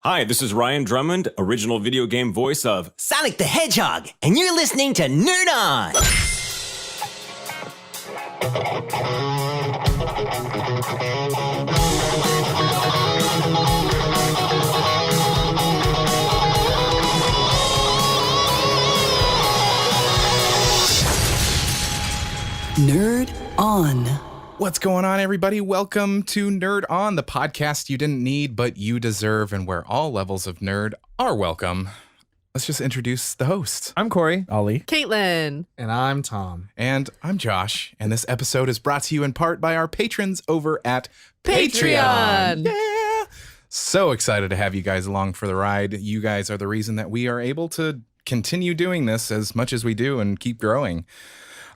Hi, this is Ryan Drummond, original video game voice of Sonic the Hedgehog, and you're listening to Nerd On! Nerd On. What's going on, everybody? Welcome to Nerd On, the podcast you didn't need, but you deserve, and where all levels of nerd are welcome. Let's just introduce the host. I'm Corey. Ollie. Caitlin. And I'm Tom. And I'm Josh, and this episode is brought to you in part by our patrons over at Patreon. Yeah! So excited to have you guys along for the ride. You guys are the reason that we are able to continue doing this as much as we do and keep growing.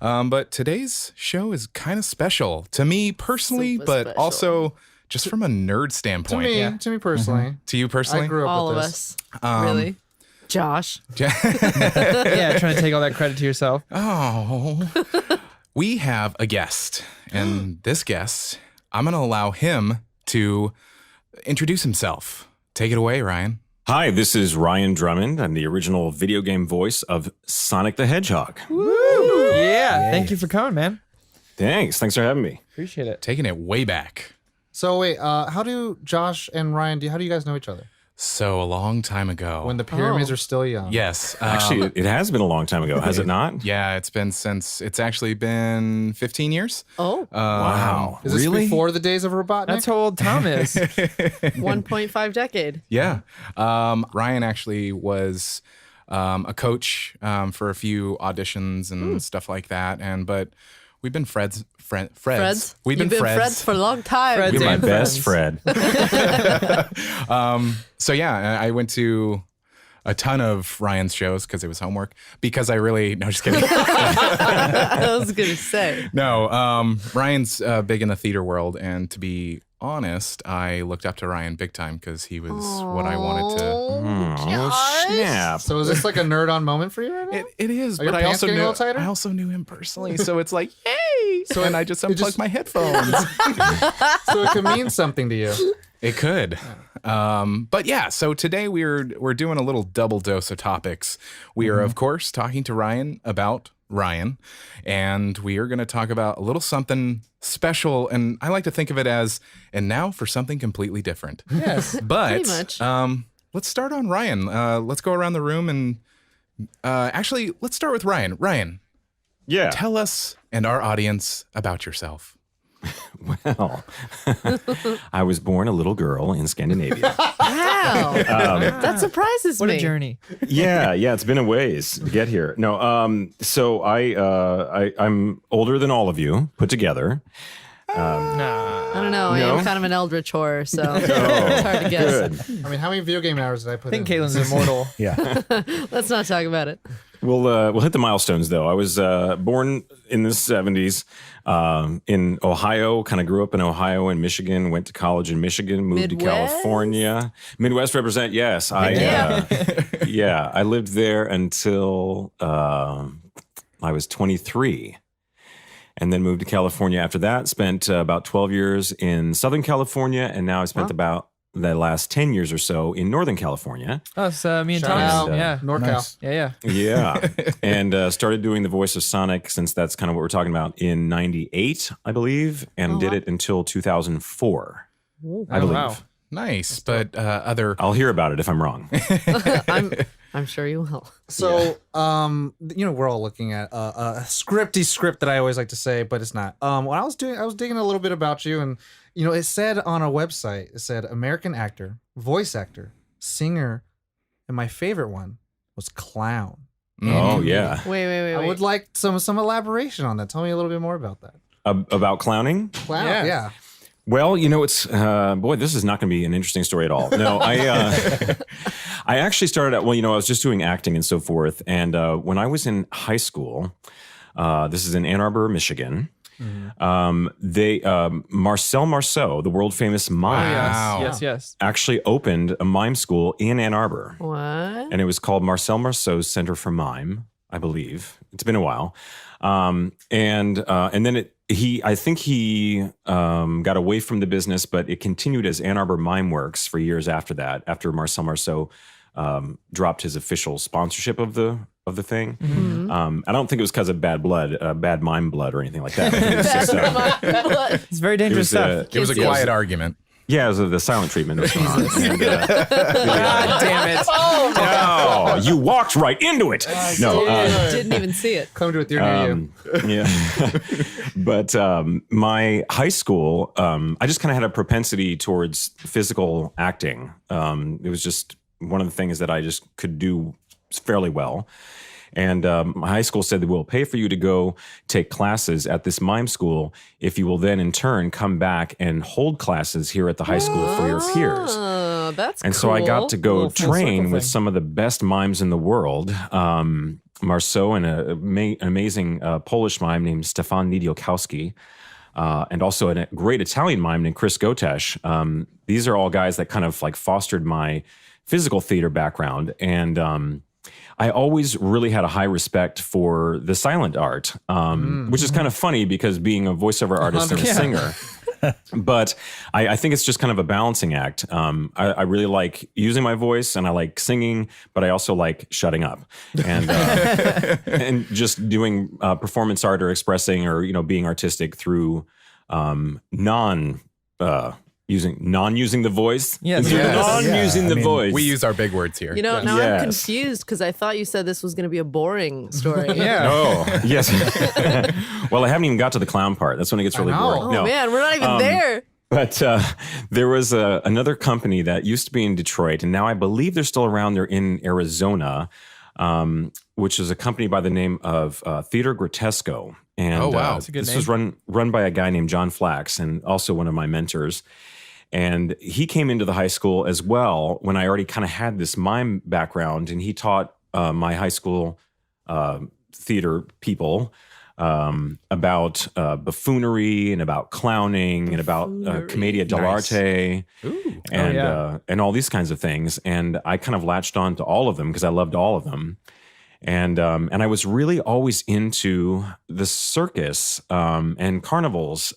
But today's show is kind of special to me personally, Super but special. also just from a nerd standpoint. To me personally. To you personally? I grew up All with of this. us. Really? Josh. Yeah, trying to take all that credit to yourself. Oh, we have a guest, and this guest, I'm going to allow him to introduce himself. Take it away, Ryan. Hi, this is Ryan Drummond. I'm the original video game voice of Sonic the Hedgehog. Yeah, thank you for coming, man. Thanks for having me. Appreciate it. Taking it way back. So wait, how do Josh and Ryan, how do you guys know each other? So a long time ago. When the pyramids are still young. Yes. Actually, it has been a long time ago, has it not? Yeah, it's actually been 15 years. Oh, Wow. Is this Really? before the days of Robotnik? That's how old Tom is. 1.5 decade. Yeah. Ryan actually was a coach for a few auditions and stuff like that. But we've been Freds. Freds? We've been You've been Freds. Freds for a long time. Freds. You're my and best friends. Fred. So yeah, I went to a ton of Ryan's shows because it was homework. Because I really no, just kidding. I was going to say. No, Ryan's big in the theater world, and to be honest, I looked up to Ryan big time because he was what I wanted to. Oh, snap. So is this like a nerd on moment for you right now? It is, Are your but pants getting a little tighter? I also knew him personally, so it's like, hey! And I just unplugged my headphones. So it could mean something to you. It could. But yeah, so today we're doing a little double dose of topics. We are, of course, talking to Ryan about Ryan, and we are going to talk about a little something special, and I like to think of it as, and now for something completely different. Yes. But Pretty much. let's start on Ryan. Let's go around the room, and actually, let's start with Ryan. Ryan, Yeah. tell us and our audience about yourself. Well, I was born a little girl in Scandinavia. Wow. That surprises What me. a journey. Yeah, it's been a ways to get here. No, so I'm older than all of you put together. I don't know. I No? am kind of an eldritch horror, so it's hard to guess. Good. I mean, how many video game hours did I put I think in? Caitlin's immortal. Let's not talk about it. We'll hit the milestones though. I was born in the 70s in Ohio. Kind of grew up in Ohio and Michigan. Went to college in Michigan. Moved to Midwest? California. Midwest represent. Yes, I lived there until I was 23. And then moved to California after that. Spent about 12 years in Southern California. And now I've spent about the last 10 years or so in Northern California. Oh, it's me and Shout Tom. out. Yeah. NorCal. Nice. Yeah. Yeah. And started doing the voice of Sonic, since that's kind of what we're talking about, in 98, I believe. And did it until 2004, I believe. wow. Nice, but other... I'll hear about it if I'm wrong. I'm sure you will. So, we're all looking at a scripty script that I always like to say, but it's not. When I was digging a little bit about you, and it said on a website, it said American actor, voice actor, singer, and my favorite one was clown. Oh, yeah. Wait. I would like some elaboration on that. Tell me a little bit more about that. About clowning? Clown, Yeah. yeah. Well, it's boy, this is not going to be an interesting story at all. No, I actually started out. Well, I was just doing acting and so forth. And when I was in high school, this is in Ann Arbor, Michigan. Marcel Marceau, the world famous mime, Wow. Yes. actually opened a mime school in Ann Arbor, What? and it was called Marcel Marceau Center for Mime, I believe. It's been a while, and then I think he got away from the business, but it continued as Ann Arbor Mime Works for years after that. After Marcel Marceau dropped his official sponsorship of the thing. I don't think it was because of bad mime blood or anything like that. It was just, It's very dangerous stuff. It was a quiet argument. yeah, it was the silent treatment that was going on. And, God damn it. no, you walked right into it. No, Didn't even see it. Come to it, near you. yeah. But my high school, I just kind of had a propensity towards physical acting. It was just one of the things that I just could do fairly well. And my high school said that we'll pay for you to go take classes at this mime school if you will then in turn come back and hold classes here at the high school for your peers. Oh, that's And so I got to go Little full train circle with thing. some of the best mimes in the world. Marceau and an amazing Polish mime named Stefan Nidiokowski. And also a great Italian mime named Chris Gotesh. These are all guys that kind of like fostered my physical theater background. And I always really had a high respect for the silent art, which is kind of funny because being a voiceover artist and a singer. But I think it's just kind of a balancing act. I really like using my voice and I like singing, but I also like shutting up and and just doing performance art or expressing or being artistic through non-using the voice. Yes. Non-using the voice. We use our big words here. Now Yes. I'm confused because I thought you said this was going to be a boring story. Yeah. Oh, yes. Well, I haven't even got to the clown part. That's when it gets really know. boring. Oh man, we're not even there. But there was another company that used to be in Detroit, and now I believe they're still around. They're in Arizona, which is a company by the name of Theater Grotesco. And Oh, wow. That's a good this name. was run by a guy named John Flax, and also one of my mentors. And he came into the high school as well when I already kind of had this mime background, and he taught my high school theater people about buffoonery and about clowning and about commedia dell'arte and all these kinds of things. And I kind of latched on to all of them because I loved all of them. And I was really always into the circus and carnivals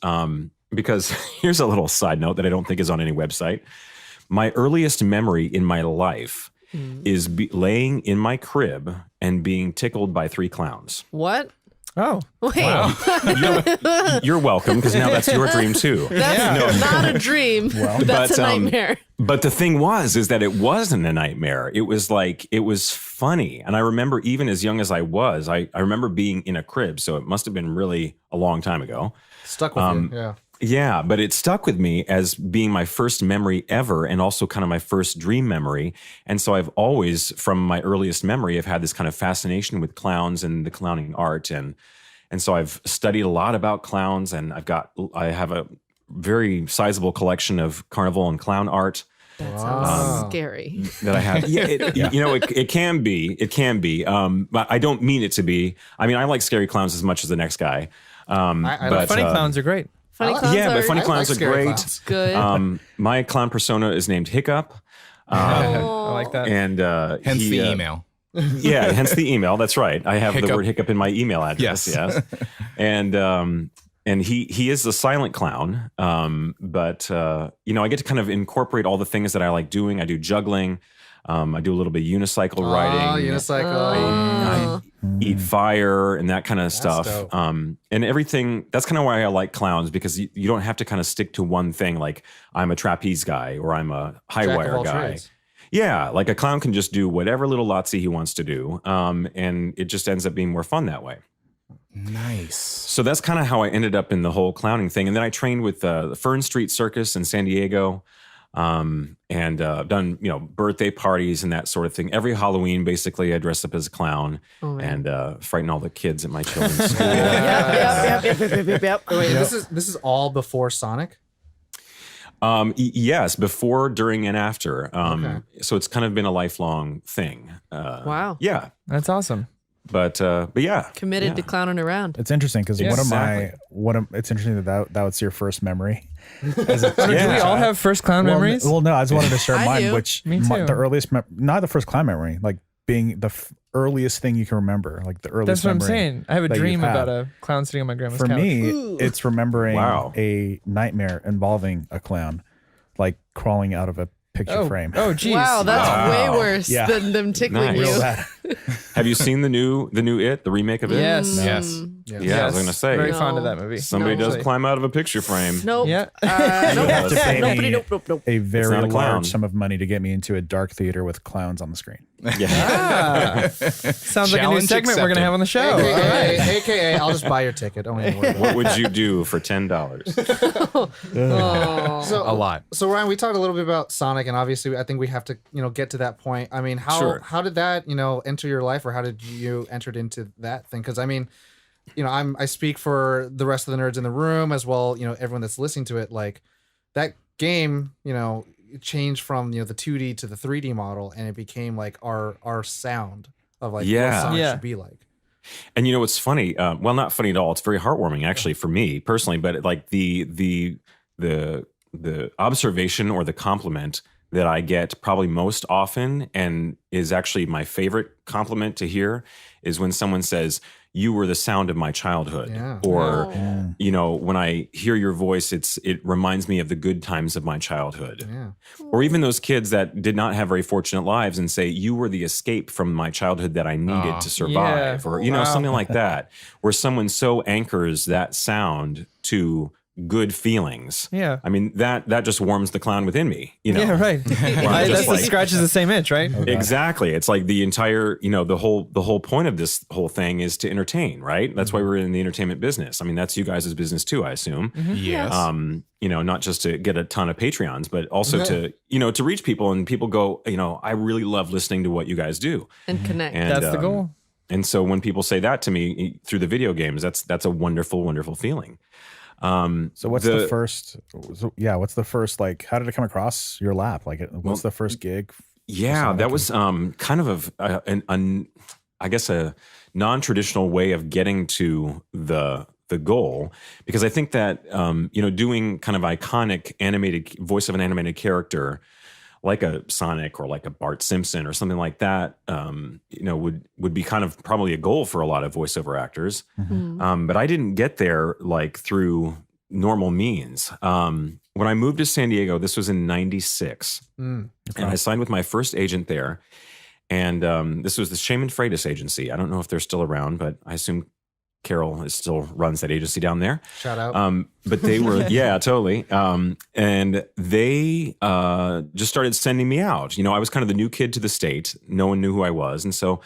because here's a little side note that I don't think is on any website. My earliest memory in my life is laying in my crib and being tickled by 3 clowns. What? Oh. Wait, You're welcome, because now that's your dream too. that's not a dream. That's a nightmare. But the thing is that it wasn't a nightmare. It was funny. And I remember even as young as I was, I remember being in a crib. So it must have been really a long time ago. Stuck with you. Yeah. Yeah, but it stuck with me as being my first memory ever and also kind of my first dream memory. And so I've always, from my earliest memory, have had this kind of fascination with clowns and the clowning art. And so I've studied a lot about clowns, and I have a very sizable collection of carnival and clown art. That sounds scary. That I have. It can be. It can be. But I don't mean it to be. I mean, I like scary clowns as much as the next guy. like Funny clowns are great. Funny clowns Yeah, but are funny clowns are scary great. clowns. good. My clown persona is named Hiccup. I like that. And Hence the email. Yeah, hence the email. That's right. I have Hiccup. the word hiccup in my email address. Yes. And he is a silent clown. But I get to kind of incorporate all the things that I like doing. I do juggling. I do a little bit of unicycle riding. Unicycle. I eat fire and that kind of stuff. dope. And everything. That's kind of why I like clowns, because you don't have to kind of stick to one thing. Like I'm a trapeze guy or I'm a high Jack of wire all guy. trades. Yeah, like a clown can just do whatever little Lotzie he wants to do. And it just ends up being more fun that way. Nice. So that's kind of how I ended up in the whole clowning thing. And then I trained with the Fern Street Circus in San Diego. And done, birthday parties and that sort of thing. Every Halloween, basically, I dress up as a clown and frighten all the kids at my children's school. Yep. Wait, this is all before Sonic? Yes, before, during, and after. Okay. So it's kind of been a lifelong thing. Wow. Yeah, That's awesome. but yeah, Committed to clowning around. It's interesting because Exactly. it's interesting that was your first memory. Do we all have first clown memories? Well, no, I just wanted to share I mine, do. which Me too. the earliest, not the first clown memory, like being the earliest thing you can remember, like the earliest That's what I'm memory saying. I have a that you've dream had. about a clown sitting on my grandma's For couch. me, it's remembering Wow. a nightmare involving a clown, like crawling out of a picture frame. Oh, geez. Wow, that's way worse Yeah. than them tickling Nice. Real you. bad. Have you seen the new It, the remake of it? Yes. Yes. Yeah, I was gonna say Very No. fond of that movie. somebody No. does climb out of a picture frame. Nope. Yeah. Nope. have to pay Nope, me nope, nope, nope. a not very a clown. large sum of money to get me into a dark theater with clowns on the screen. Yeah. Ah. Sounds like a new Challenge segment we're going to have on the show. AKA, I'll just buy your ticket. Don't even worry about What would you do for $10? it. So, A lot. So Ryan, we talked a little bit about Sonic, and obviously, I think we have to, get to that point. I mean, how did that, enter your life, or how did you entered into that thing? Because I mean, I speak for the rest of the nerds in the room as well. Everyone that's listening to it, like that game, it changed from the 2D to the 3D model, and it became like our sound of like what Sonic Yeah. should be like. And what's funny? Well, not funny at all. It's very heartwarming, actually, for me personally. But like the observation or the compliment that I get probably most often, and is actually my favorite compliment to hear, is when someone says, "You were the sound of my childhood," Yeah. or when I hear your voice, it reminds me of the good times of my childhood. Yeah. Or even those kids that did not have very fortunate lives and say, "You were the escape from my childhood that I needed to survive," Yeah. or Wow. something like that, where someone so anchors that sound to good feelings. Yeah. I mean, that just warms the clown within me. Yeah, right. just That's like- the scratches the same itch, right? Exactly. It's like the entire, the whole point of this whole thing is to entertain, right? That's why we're in the entertainment business. I mean, that's you guys' business too, I assume. Yes. Not just to get a ton of Patreons, but also to, to reach people, and people go, I really love listening to what you guys do. And connect. And That's the goal. And so when people say that to me through the video games, that's a wonderful, wonderful feeling. So what's the first? What's the first? Like, how did it come across your lap? Like, what's the first gig? Yeah, that was kind of I guess a non-traditional way of getting to the goal, because I think that doing kind of iconic animated voice of an animated character like a Sonic or like a Bart Simpson or something like that, would be kind of probably a goal for a lot of voiceover actors. But I didn't get there like through normal means. When I moved to San Diego, this was in '96, and I signed with my first agent there. And this was the Shaman Freitas agency. I don't know if they're still around, but I assume Carol still runs that agency down there. Shout out. But they were, yeah, totally. And they just started sending me out. I was kind of the new kid to the state. No one knew who I was. And so,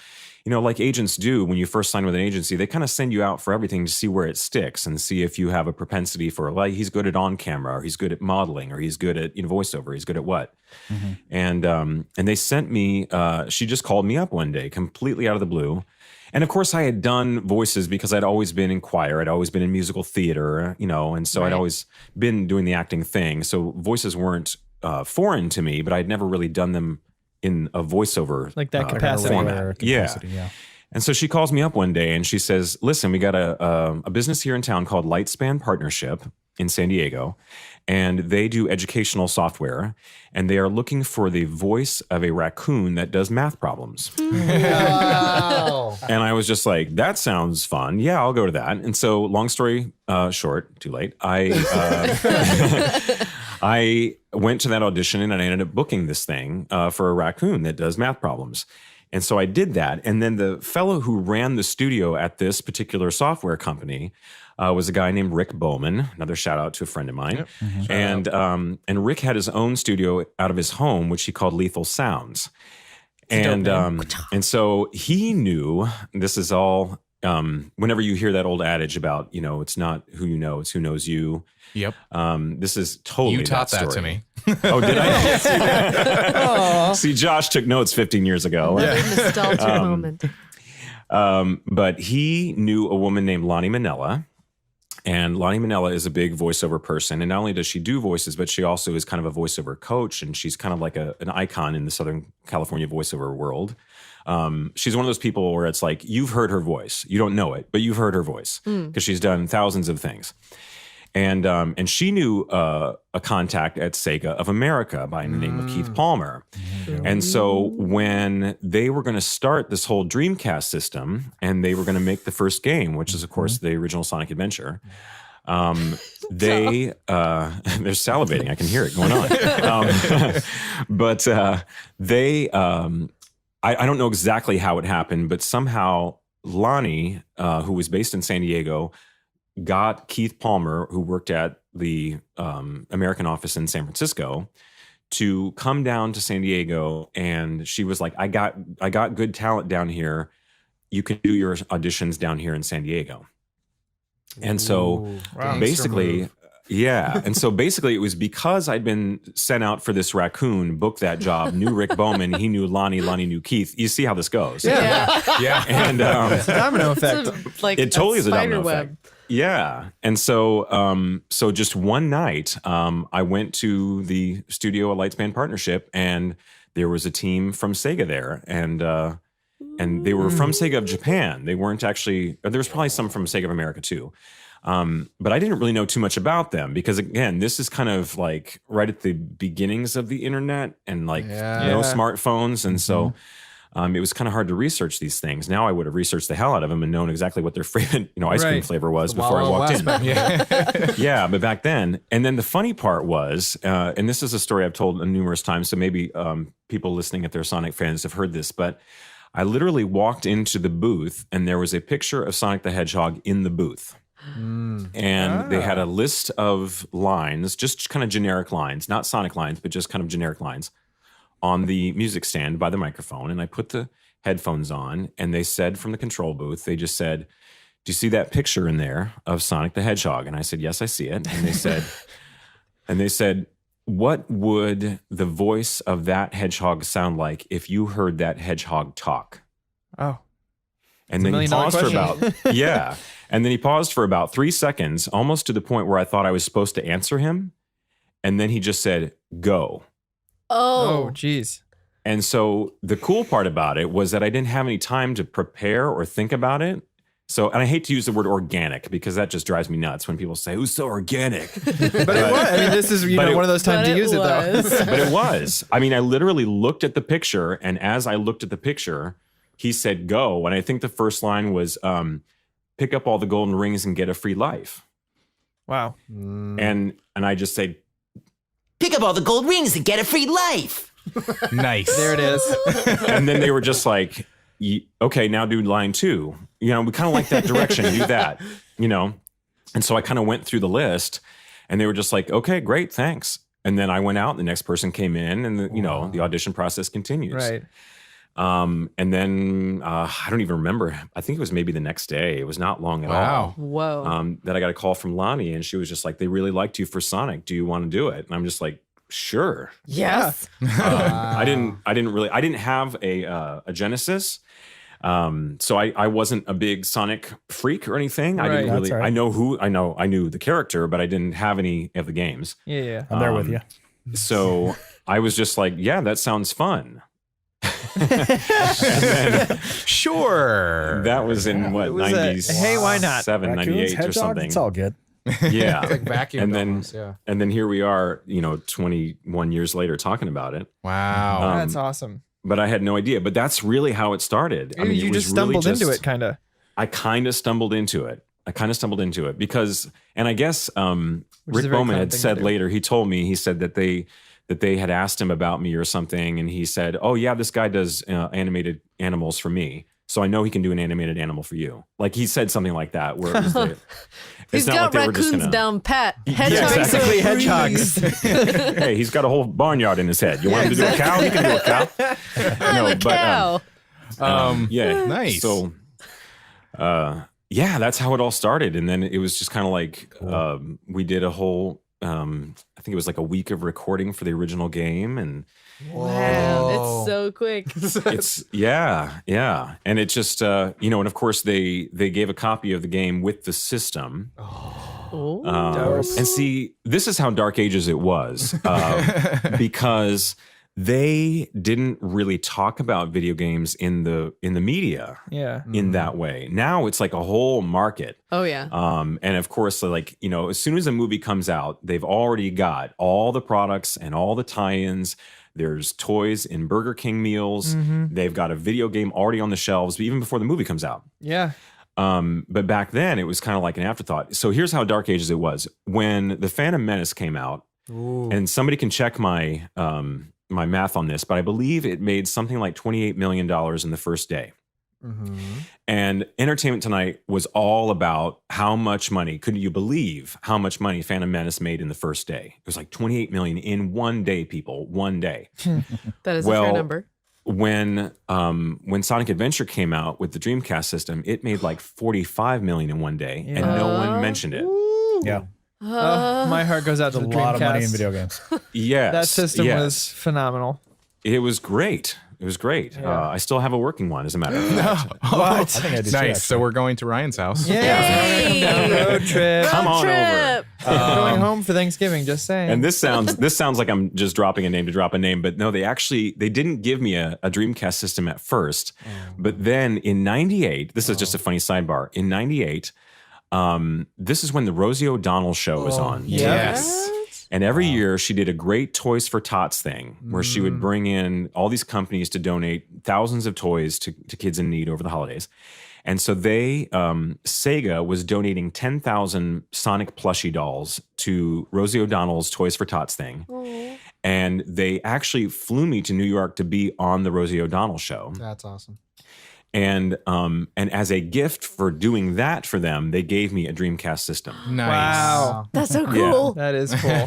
like agents do, when you first sign with an agency, they kind of send you out for everything to see where it sticks and see if you have a propensity for, like, he's good at on camera, or he's good at modeling, or he's good at voiceover, he's good at what. And they sent me, she just called me up one day completely out of the blue. And of course, I had done voices because I'd always been in choir. I'd always been in musical theater, and so I'd always been doing the acting thing. So voices weren't foreign to me, but I'd never really done them in a voiceover Like that capacity. format. Yeah. And so she calls me up one day and she says, "Listen, we got a business here in town called Lightspan Partnership in San Diego, and they do educational software, and they are looking for the voice of a raccoon that does math problems." Wow. And I was just like, that sounds fun. Yeah, I'll go to that. And so, long story short, too late, I went to that audition and I ended up booking this thing for a raccoon that does math problems. And so I did that. And then the fellow who ran the studio at this particular software company was a guy named Rick Bowman. Another shout out to a friend of mine. And Rick had his own studio out of his home, which he called Lethal Sounds. And so he knew, this is all, whenever you hear that old adage about, it's not who you know, it's who knows you. Yep. This is totally You taught that to story. me. Oh, did I? See, Josh took notes 15 years ago. Another nostalgia moment. But he knew a woman named Lonnie Minella. And Lonnie Minella is a big voiceover person. And not only does she do voices, but she also is kind of a voiceover coach. And she's kind of like an icon in the Southern California voiceover world. She's one of those people where it's like, you've heard her voice. You don't know it, but you've heard her voice because she's done thousands of things. And she knew a contact at Sega of America by the name of Keith Palmer. And so when they were going to start this whole Dreamcast system and they were going to make the first game, which is, of course, the original Sonic Adventure, they're salivating. I can hear it going on. But I don't know exactly how it happened, but somehow Lonnie, who was based in San Diego, got Keith Palmer, who worked at the American office in San Francisco, to come down to San Diego. And she was like, I got good talent down here. You can do your auditions down here in San Diego. And so basically, yeah. And so basically it was because I'd been sent out for this raccoon, booked that job, knew Rick Bowman, he knew Lonnie knew Keith. You see how this goes. Yeah. Yeah. And Domino effect. It's like it totally is a domino spider effect. Yeah. And so so just one night, I went to the studio at Lightspan Partnership, and there was a team from Sega there. And they were from Sega of Japan. They weren't actually, there was probably some from Sega of America too. But I didn't really know too much about them because, again, this is kind of like right at the beginnings of the internet and like no smartphones. And so it was kind of hard to research these things. Now I would have researched the hell out of them and known exactly what their favorite, ice cream flavor was before I walked in. Yeah, but back then. And then the funny part was, and this is a story I've told numerous times, so maybe people listening, if they're Sonic fans, have heard this, but I literally walked into the booth and there was a picture of Sonic the Hedgehog in the booth. And they had a list of lines, just kind of generic lines, not Sonic lines, but just kind of generic lines on the music stand by the microphone. And I put the headphones on and they said from the control booth, they just said, do you see that picture in there of Sonic the Hedgehog? And I said, yes, I see it. And they said, what would the voice of that hedgehog sound like if you heard that hedgehog talk? Oh. And then he paused for and then he paused for about 3 seconds, almost to the point where I thought I was supposed to answer him. And then he just said, go. Oh, geez. And so the cool part about it was that I didn't have any time to prepare or think about it. So, and I hate to use the word organic because that just drives me nuts when people say, "Who's so organic?" But it was. I mean, this is one of those times to use it, though. But it was. I mean, I literally looked at the picture, and as I looked at the picture, he said, "Go." And I think the first line was, "Pick up all the golden rings and get a free life." Wow. And I just said, Pick up all the gold rings and get a free life. Nice. There it is. And then they were just like, okay, now do line 2. We kind of like that direction, do that, And so I kind of went through the list and they were just like, okay, great, thanks. And then I went out and the next person came in and the audition process continues. Right. And then I don't even remember. I think it was maybe the next day. It was not long at all. Whoa. That I got a call from Lonnie and she was just like, they really liked you for Sonic. Do you want to do it? And I'm just like, sure. Yes. I didn't have a Genesis. So I wasn't a big Sonic freak or anything. I didn't really, right. I knew the character, but I didn't have any of the games. Yeah. I'm there with you. So I was just like, yeah, that sounds fun. Sure. That was in what, 90s? Hey, why not? 97, 98 or something. It's all good. Yeah. It's like vacuum and then, almost, yeah. and then here we are, 21 years later talking about it. Wow. That's awesome. But I had no idea. But that's really how it started. I mean, You it was just stumbled really into it, kind of. I kind of stumbled into it. Because, and I guess Rick Bowman had said later, he told me, he said that they had asked him about me or something. And he said, oh yeah, this guy does animated animals for me. So I know he can do an animated animal for you. Like he said something like that. Where it was He's got raccoons down pat. Hedgehogs. Basically hedgehogs. Hey, he's got a whole barnyard in his head. You want him to do a cow? He can do a cow. I'm a cow. Yeah. Nice. So, yeah, that's how it all started. And then it was just kind of like, we did a whole, I think it was like a week of recording for the original game. And Wow, it's so quick. it's, yeah. And it just, and of course they gave a copy of the game with the system. And see, this is how Dark Ages it was, because they didn't really talk about video games in the media in that way. Now it's like a whole market. Oh yeah. And of course, like, as soon as a movie comes out, they've already got all the products and all the tie-ins. There's toys in Burger King meals. They've got a video game already on the shelves, even before the movie comes out. Yeah. But back then, it was kind of like an afterthought. So here's how Dark Ages it was. When The Phantom Menace came out, and somebody can check my my math on this, but I believe it made something like $28 million in the first day. And Entertainment Tonight was all about how much money, could you believe how much money Phantom Menace made in the first day? It was like 28 million in one day, people, one day. That is a fair number. When Sonic Adventure came out with the Dreamcast system, it made like 45 million in one day, and no one mentioned it. Yeah. My heart goes out to the A lot of money in Dreamcast. video games. Yes. That system yes. was phenomenal. It was great. It was great. I still have a working one, as a matter of fact. I think I did too, Nice. actually. So we're going to Ryan's house. Yeah. Road trip. Come on over. Going home for Thanksgiving, just saying. And this sounds like I'm just dropping a name to drop a name, but no, they didn't give me a Dreamcast system at first. But then in 98, this is just a funny sidebar. In 98, this is when the Rosie O'Donnell show was on. Yes. And every year she did a great Toys for Tots thing where she would bring in all these companies to donate thousands of toys to kids in need over the holidays. And so Sega was donating 10,000 Sonic plushie dolls to Rosie O'Donnell's Toys for Tots thing. And they actually flew me to New York to be on the Rosie O'Donnell show. That's awesome. And as a gift for doing that for them, they gave me a Dreamcast system. Nice. Wow. That's so cool. That is cool.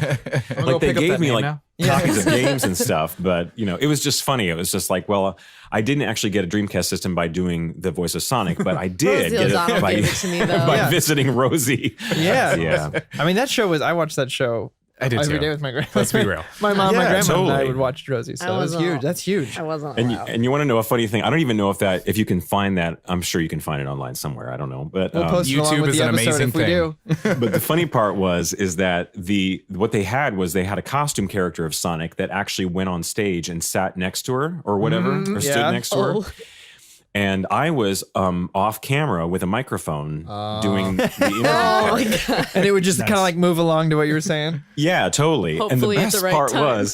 Like they gave me like now. copies of games and stuff, but it was just funny. It was just like, well, I didn't actually get a Dreamcast system by doing the voice of Sonic, but I did Rosie get O'Donnell it by, gave it to me, though. by Yeah. visiting Rosie. Yeah. Yeah. I mean, I watched that show I did every too. day with my grandma. Let's be real. My mom, my Yeah, grandma, and I totally. would watch Rosie. So I it was wasn't huge. all- That's huge. I wasn't And allowed. you want to know a funny thing? I don't even know if you can find that. I'm sure you can find it online somewhere. I don't know, but We'll post it along YouTube with is the an episode amazing if we thing. do. but the funny part is that what they had a costume character of Sonic that actually went on stage and sat next to her or whatever, or stood yeah. next to her. Oh. And I was off camera with a microphone doing the interview part. And it would just kind of like move along to what you were saying. Yeah, totally. Hopefully at and the the best right part time.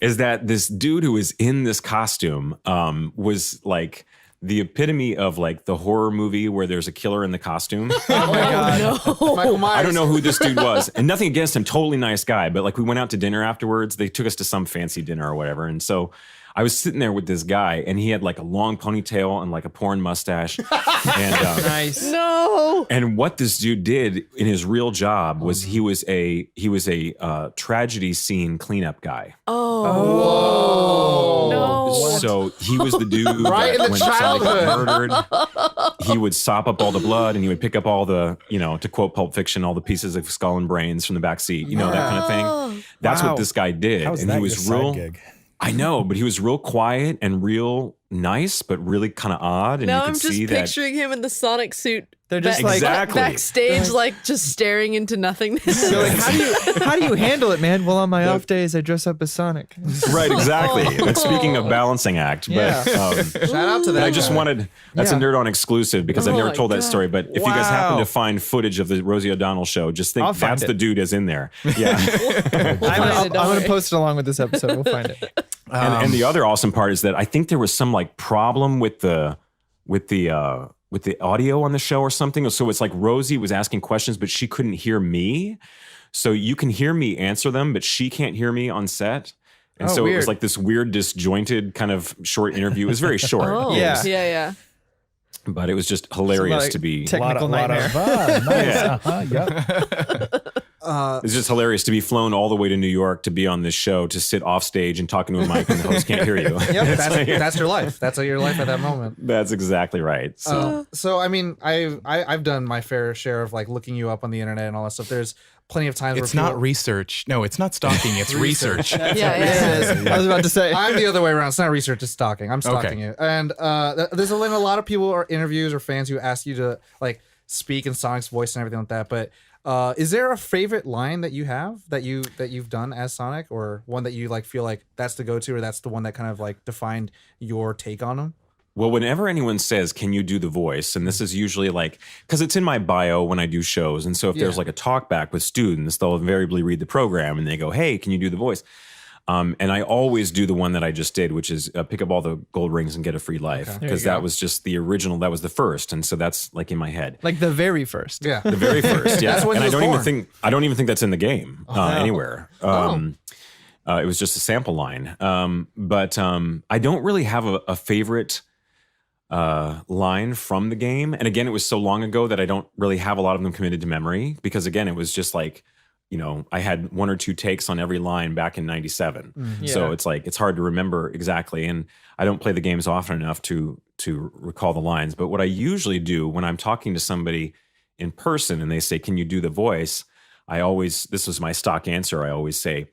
is that this dude who was in this costume was like the epitome of like the horror movie where there's a killer in the costume. Michael Myers. I don't know who this dude was, and nothing against him. Totally nice guy, but like we went out to dinner afterwards. They took us to some fancy dinner or whatever, and so I was sitting there with this guy, and he had like a long ponytail and like a porn mustache, and Nice. No. and what this dude did in his real job was he was a tragedy scene cleanup guy. Oh. No. So he was the dude Right in that the when somebody got childhood. murdered, he would sop up all the blood and he would pick up all the, to quote Pulp Fiction, all the pieces of skull and brains from the back seat, that kind of thing. That's Wow. what this guy did. How is And that he your was side real. gig? I know, but he was real quiet and real nice, but really kind of odd. And Now you I'm could just see that. picturing him in the Sonic suit. They're just like, Exactly. backstage, like just staring into nothingness. they're like, how do you handle it, man? Well, on my off days, I dress up as Sonic. Right, exactly. And speaking of balancing act, but Yeah. Shout out to that. I just guy. wanted that's Yeah. a Nerd On exclusive because I've Oh never my told that God. story. But if you guys happen Wow. to find footage of the Rosie O'Donnell show, just think I'll find that's it. the dude is in there. Yeah. I'm find it, don't going worry. to post it along with this episode. We'll find it. And the other awesome part is that I think there was some like problem with the audio on the show or something. So it's like Rosie was asking questions, but she couldn't hear me. So you can hear me answer them, but she can't hear me on set. And Oh, so it weird. was like this weird, disjointed kind of short interview. It was very short. Oh, Yeah. yeah. But it was just hilarious like to be. technical nightmare. Nice. Yeah. Yep. It's just hilarious to be flown all the way to New York to be on this show, to sit off stage and talking to a mic and the host can't hear you. Yep, that's your life. That's your life at that moment. That's exactly right. So So I mean, I've done my fair share of like looking you up on the internet and all that stuff. There's plenty of times It's where not people- research. No, it's not stalking. It's research. Yeah. I was about to say. I'm the other way around. It's not research, it's stalking. I'm stalking you. And there's a lot of people or interviews or fans who ask you to like speak in Sonic's voice and everything like that. But is there a favorite line that you have that you've done as Sonic, or one that you like feel like that's the go-to, or that's the one that kind of like defined your take on him? Well, whenever anyone says, "Can you do the voice?" and this is usually like, because it's in my bio when I do shows, and so if there's like a talk back with students, they'll invariably read the program and they go, "Hey, can you do the voice?" And I always do the one that I just did, which is pick up all the gold rings and get a free life, because that was just the original. That was the first, and so that's like in my head. Like the very first. Yeah. The very first, yeah. That's when and he I was don't born. even think that's in the game anywhere. It was just a sample line. But I don't really have a favorite line from the game. And again, it was so long ago that I don't really have a lot of them committed to memory, because again, it was just like, I had one or two takes on every line back in 97. So it's like, it's hard to remember exactly. And I don't play the games often enough to recall the lines. But what I usually do when I'm talking to somebody in person and they say, can you do the voice? This was my stock answer. I always say,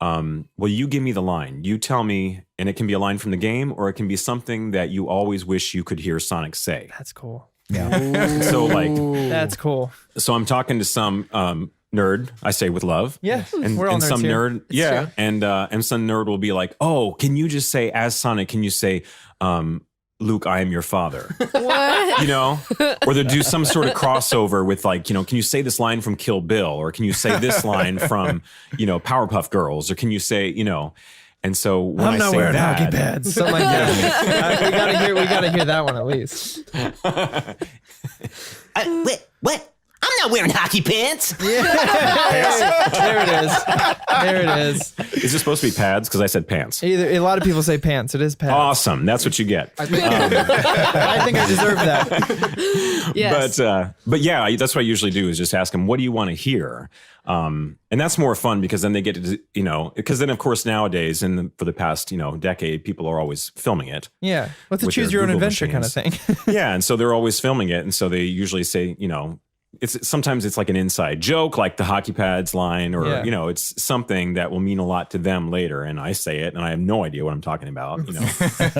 well, you give me the line. You tell me, and it can be a line from the game, or it can be something that you always wish you could hear Sonic say. That's cool. Yeah. So like, That's cool. so I'm talking to some nerd. I say with love. Yeah. And, We're all and nerds some here. nerd, yeah, and some nerd will be like, "Oh, can you just say as Sonic? Can you say, Luke, I am your father?" What? Or they'll do some sort of crossover with like, can you say this line from Kill Bill, or can you say this line from, Powerpuff Girls, or can you say, And so when I'm I not say wearing that, hockey pads. Something like that. We gotta hear that one at least. What? I'm not wearing hockey pants. There it is. There it is. Is it supposed to be pads? Because I said pants. A lot of people say pants. It is pants. Awesome. That's what you get. I think I deserve that. Yes. But yeah, that's what I usually do, is just ask them, what do you want to hear? And that's more fun, because then they get to, because then of course nowadays for the past, decade, people are always filming it. Yeah. What's a With choose their your own Google adventure machines. kind of thing. Yeah. And so they're always filming it. And so they usually say, sometimes it's like an inside joke, like the hockey pads line, or, Yeah. it's something that will mean a lot to them later. And I say it and I have no idea what I'm talking about.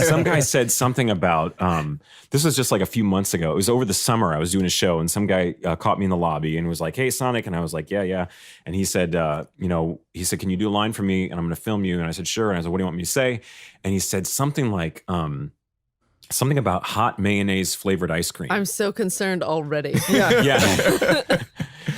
Some guy said something about, this was just like a few months ago. It was over the summer. I was doing a show and some guy caught me in the lobby and was like, "Hey, Sonic." And I was like, yeah. And he said, "Can you do a line for me? And I'm going to film you." And I said, "Sure." And I said, "What do you want me to say?" And he said something like, something about hot mayonnaise flavored ice cream. I'm so concerned already. Yeah.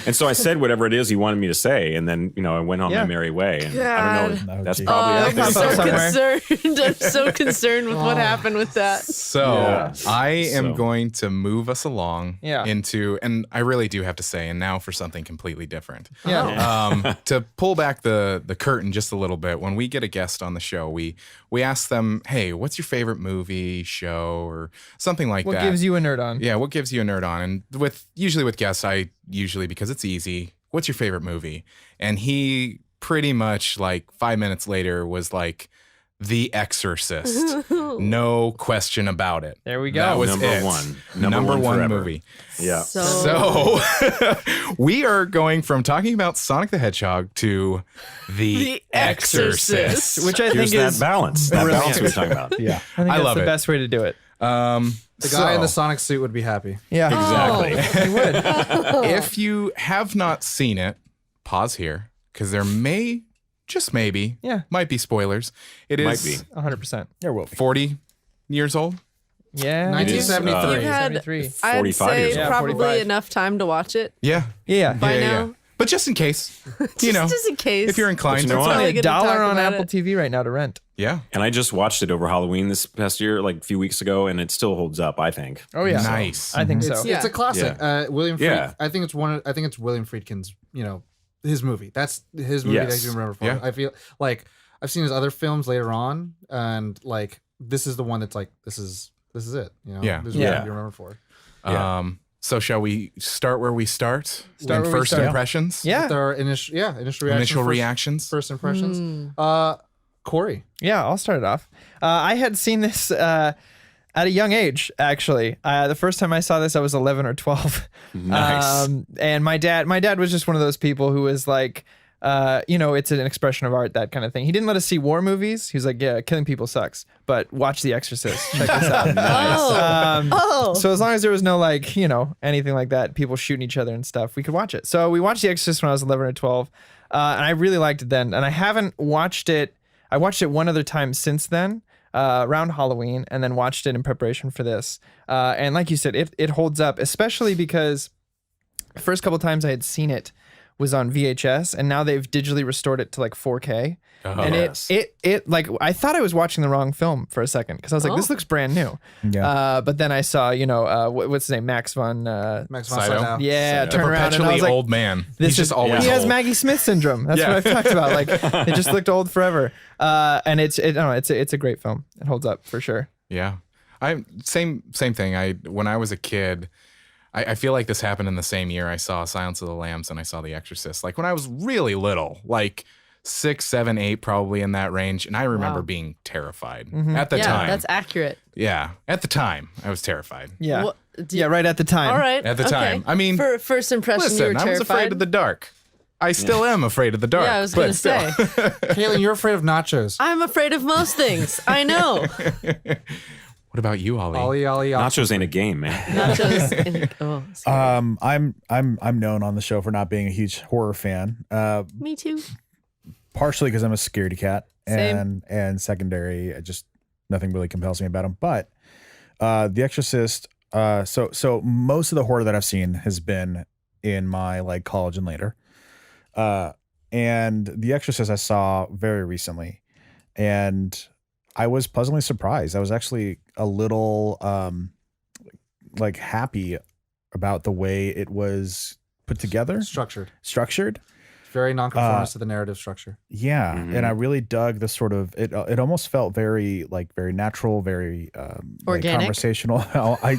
And so I said whatever it is he wanted me to say, and then I went on my merry way. And I don't know. God. That's Oh, probably I'm out there. so somewhere. concerned. I'm so concerned with what happened with that. So Yeah. I am So- going to move us along Yeah. into, and I really do have to say, and now for something completely different. Yeah. To pull back the curtain just a little bit, when we get a guest on the show, we ask them, "Hey, what's your favorite movie, show, or something like What that?" gives you a nerd on? Yeah, what gives you a nerd on? And usually with guests, I usually, because it's easy, what's your favorite movie? And he pretty much like 5 minutes later was like, The Exorcist. No question about it. There we go. That was Number it. one. Number one forever. movie. Yeah. So we are going from talking about Sonic the Hedgehog to The Exorcist. Exorcist. Which I Here's think that is balance. That brilliant. balance we were talking about. Yeah. I think I that's love the it. best way to do it. The guy in the Sonic suit would be happy. Yeah. Exactly. He would. If you have not seen it, pause here, because there may, just maybe, might be spoilers. It Might is be. 100%. There will be. 40 years old. Yeah. 1973. You've had, 73. I'd 45 say years old. probably 45. enough time to watch it. Yeah. Yeah. By now. But just in case, Just in case. if you're inclined But you know to. what? Probably Only good to talk $1 on about Apple it. TV right now to rent. Yeah. And I just watched it over Halloween this past year, like a few weeks ago, and it still holds up, I think. Oh yeah. Nice. I think so. It's a classic. William. Fried, Yeah. I think it's William Friedkin's. His movie. That's his movie Yes. that you remember for. Yeah. I feel like I've seen his other films later on, and like this is the one that's like this is it. Yeah. This is Yeah. what you remember for. So shall we start where we start? Start In where we first start. impressions? Yeah. With our initial reaction. Initial reactions? First impressions. Corey. Yeah, I'll start it off. I had seen this at a young age, actually. The first time I saw this, I was 11 or 12. Nice. And my dad was just one of those people who was like, it's an expression of art, that kind of thing. He didn't let us see war movies. He was like, yeah, killing people sucks, but watch The Exorcist. Check this out. So as long as there was no anything like that, people shooting each other and stuff, we could watch it. So we watched The Exorcist when I was 11 or 12. And I really liked it then. And I haven't watched it. I watched it one other time since then, around Halloween, and then watched it in preparation for this. And like you said, it holds up, especially because the first couple times I had seen it was on VHS, and now they've digitally restored it to like 4K. And it like I thought I was watching the wrong film for a second because I was like, this looks brand new. Yeah. But then I saw, what's his name, Max von Sydow. Yeah, The turn around and I was perpetually like, old man. this He's just is always he has old. Maggie Smith syndrome. That's what I've talked about. Like it just looked old forever. And it's a great film. It holds up for sure. Yeah. Same thing. When I was a kid, I feel like this happened in the same year I saw Silence of the Lambs and I saw The Exorcist. Like when I was really little, like 6, 7, 8, probably in that range. And I remember being terrified at the time. That's accurate. Yeah. At the time, I was terrified. Yeah. What- Yeah, right at the time. All right. At the okay. time. I mean, for first impression, you were Listen, I terrified. was afraid of the dark. I still am afraid of the dark. Yeah, I was going to say. Caitlin, you're afraid of nachos. I'm afraid of most things. I know. What about you, Ollie? Ollie. Nachos ain't a game, man. Nachos. Scary. I'm known on the show for not being a huge horror fan. Me too. Partially because I'm a scaredy cat, Same. and secondary, just nothing really compels me about him. But The Exorcist. So most of the horror that I've seen has been in my like college and later. And The Exorcist I saw very recently, and I was pleasantly surprised. I was actually a little like happy about the way it was put together, structured. Very nonconformist to the narrative structure. Yeah, and I really dug the sort of it. It almost felt very natural, very Organic? like conversational. I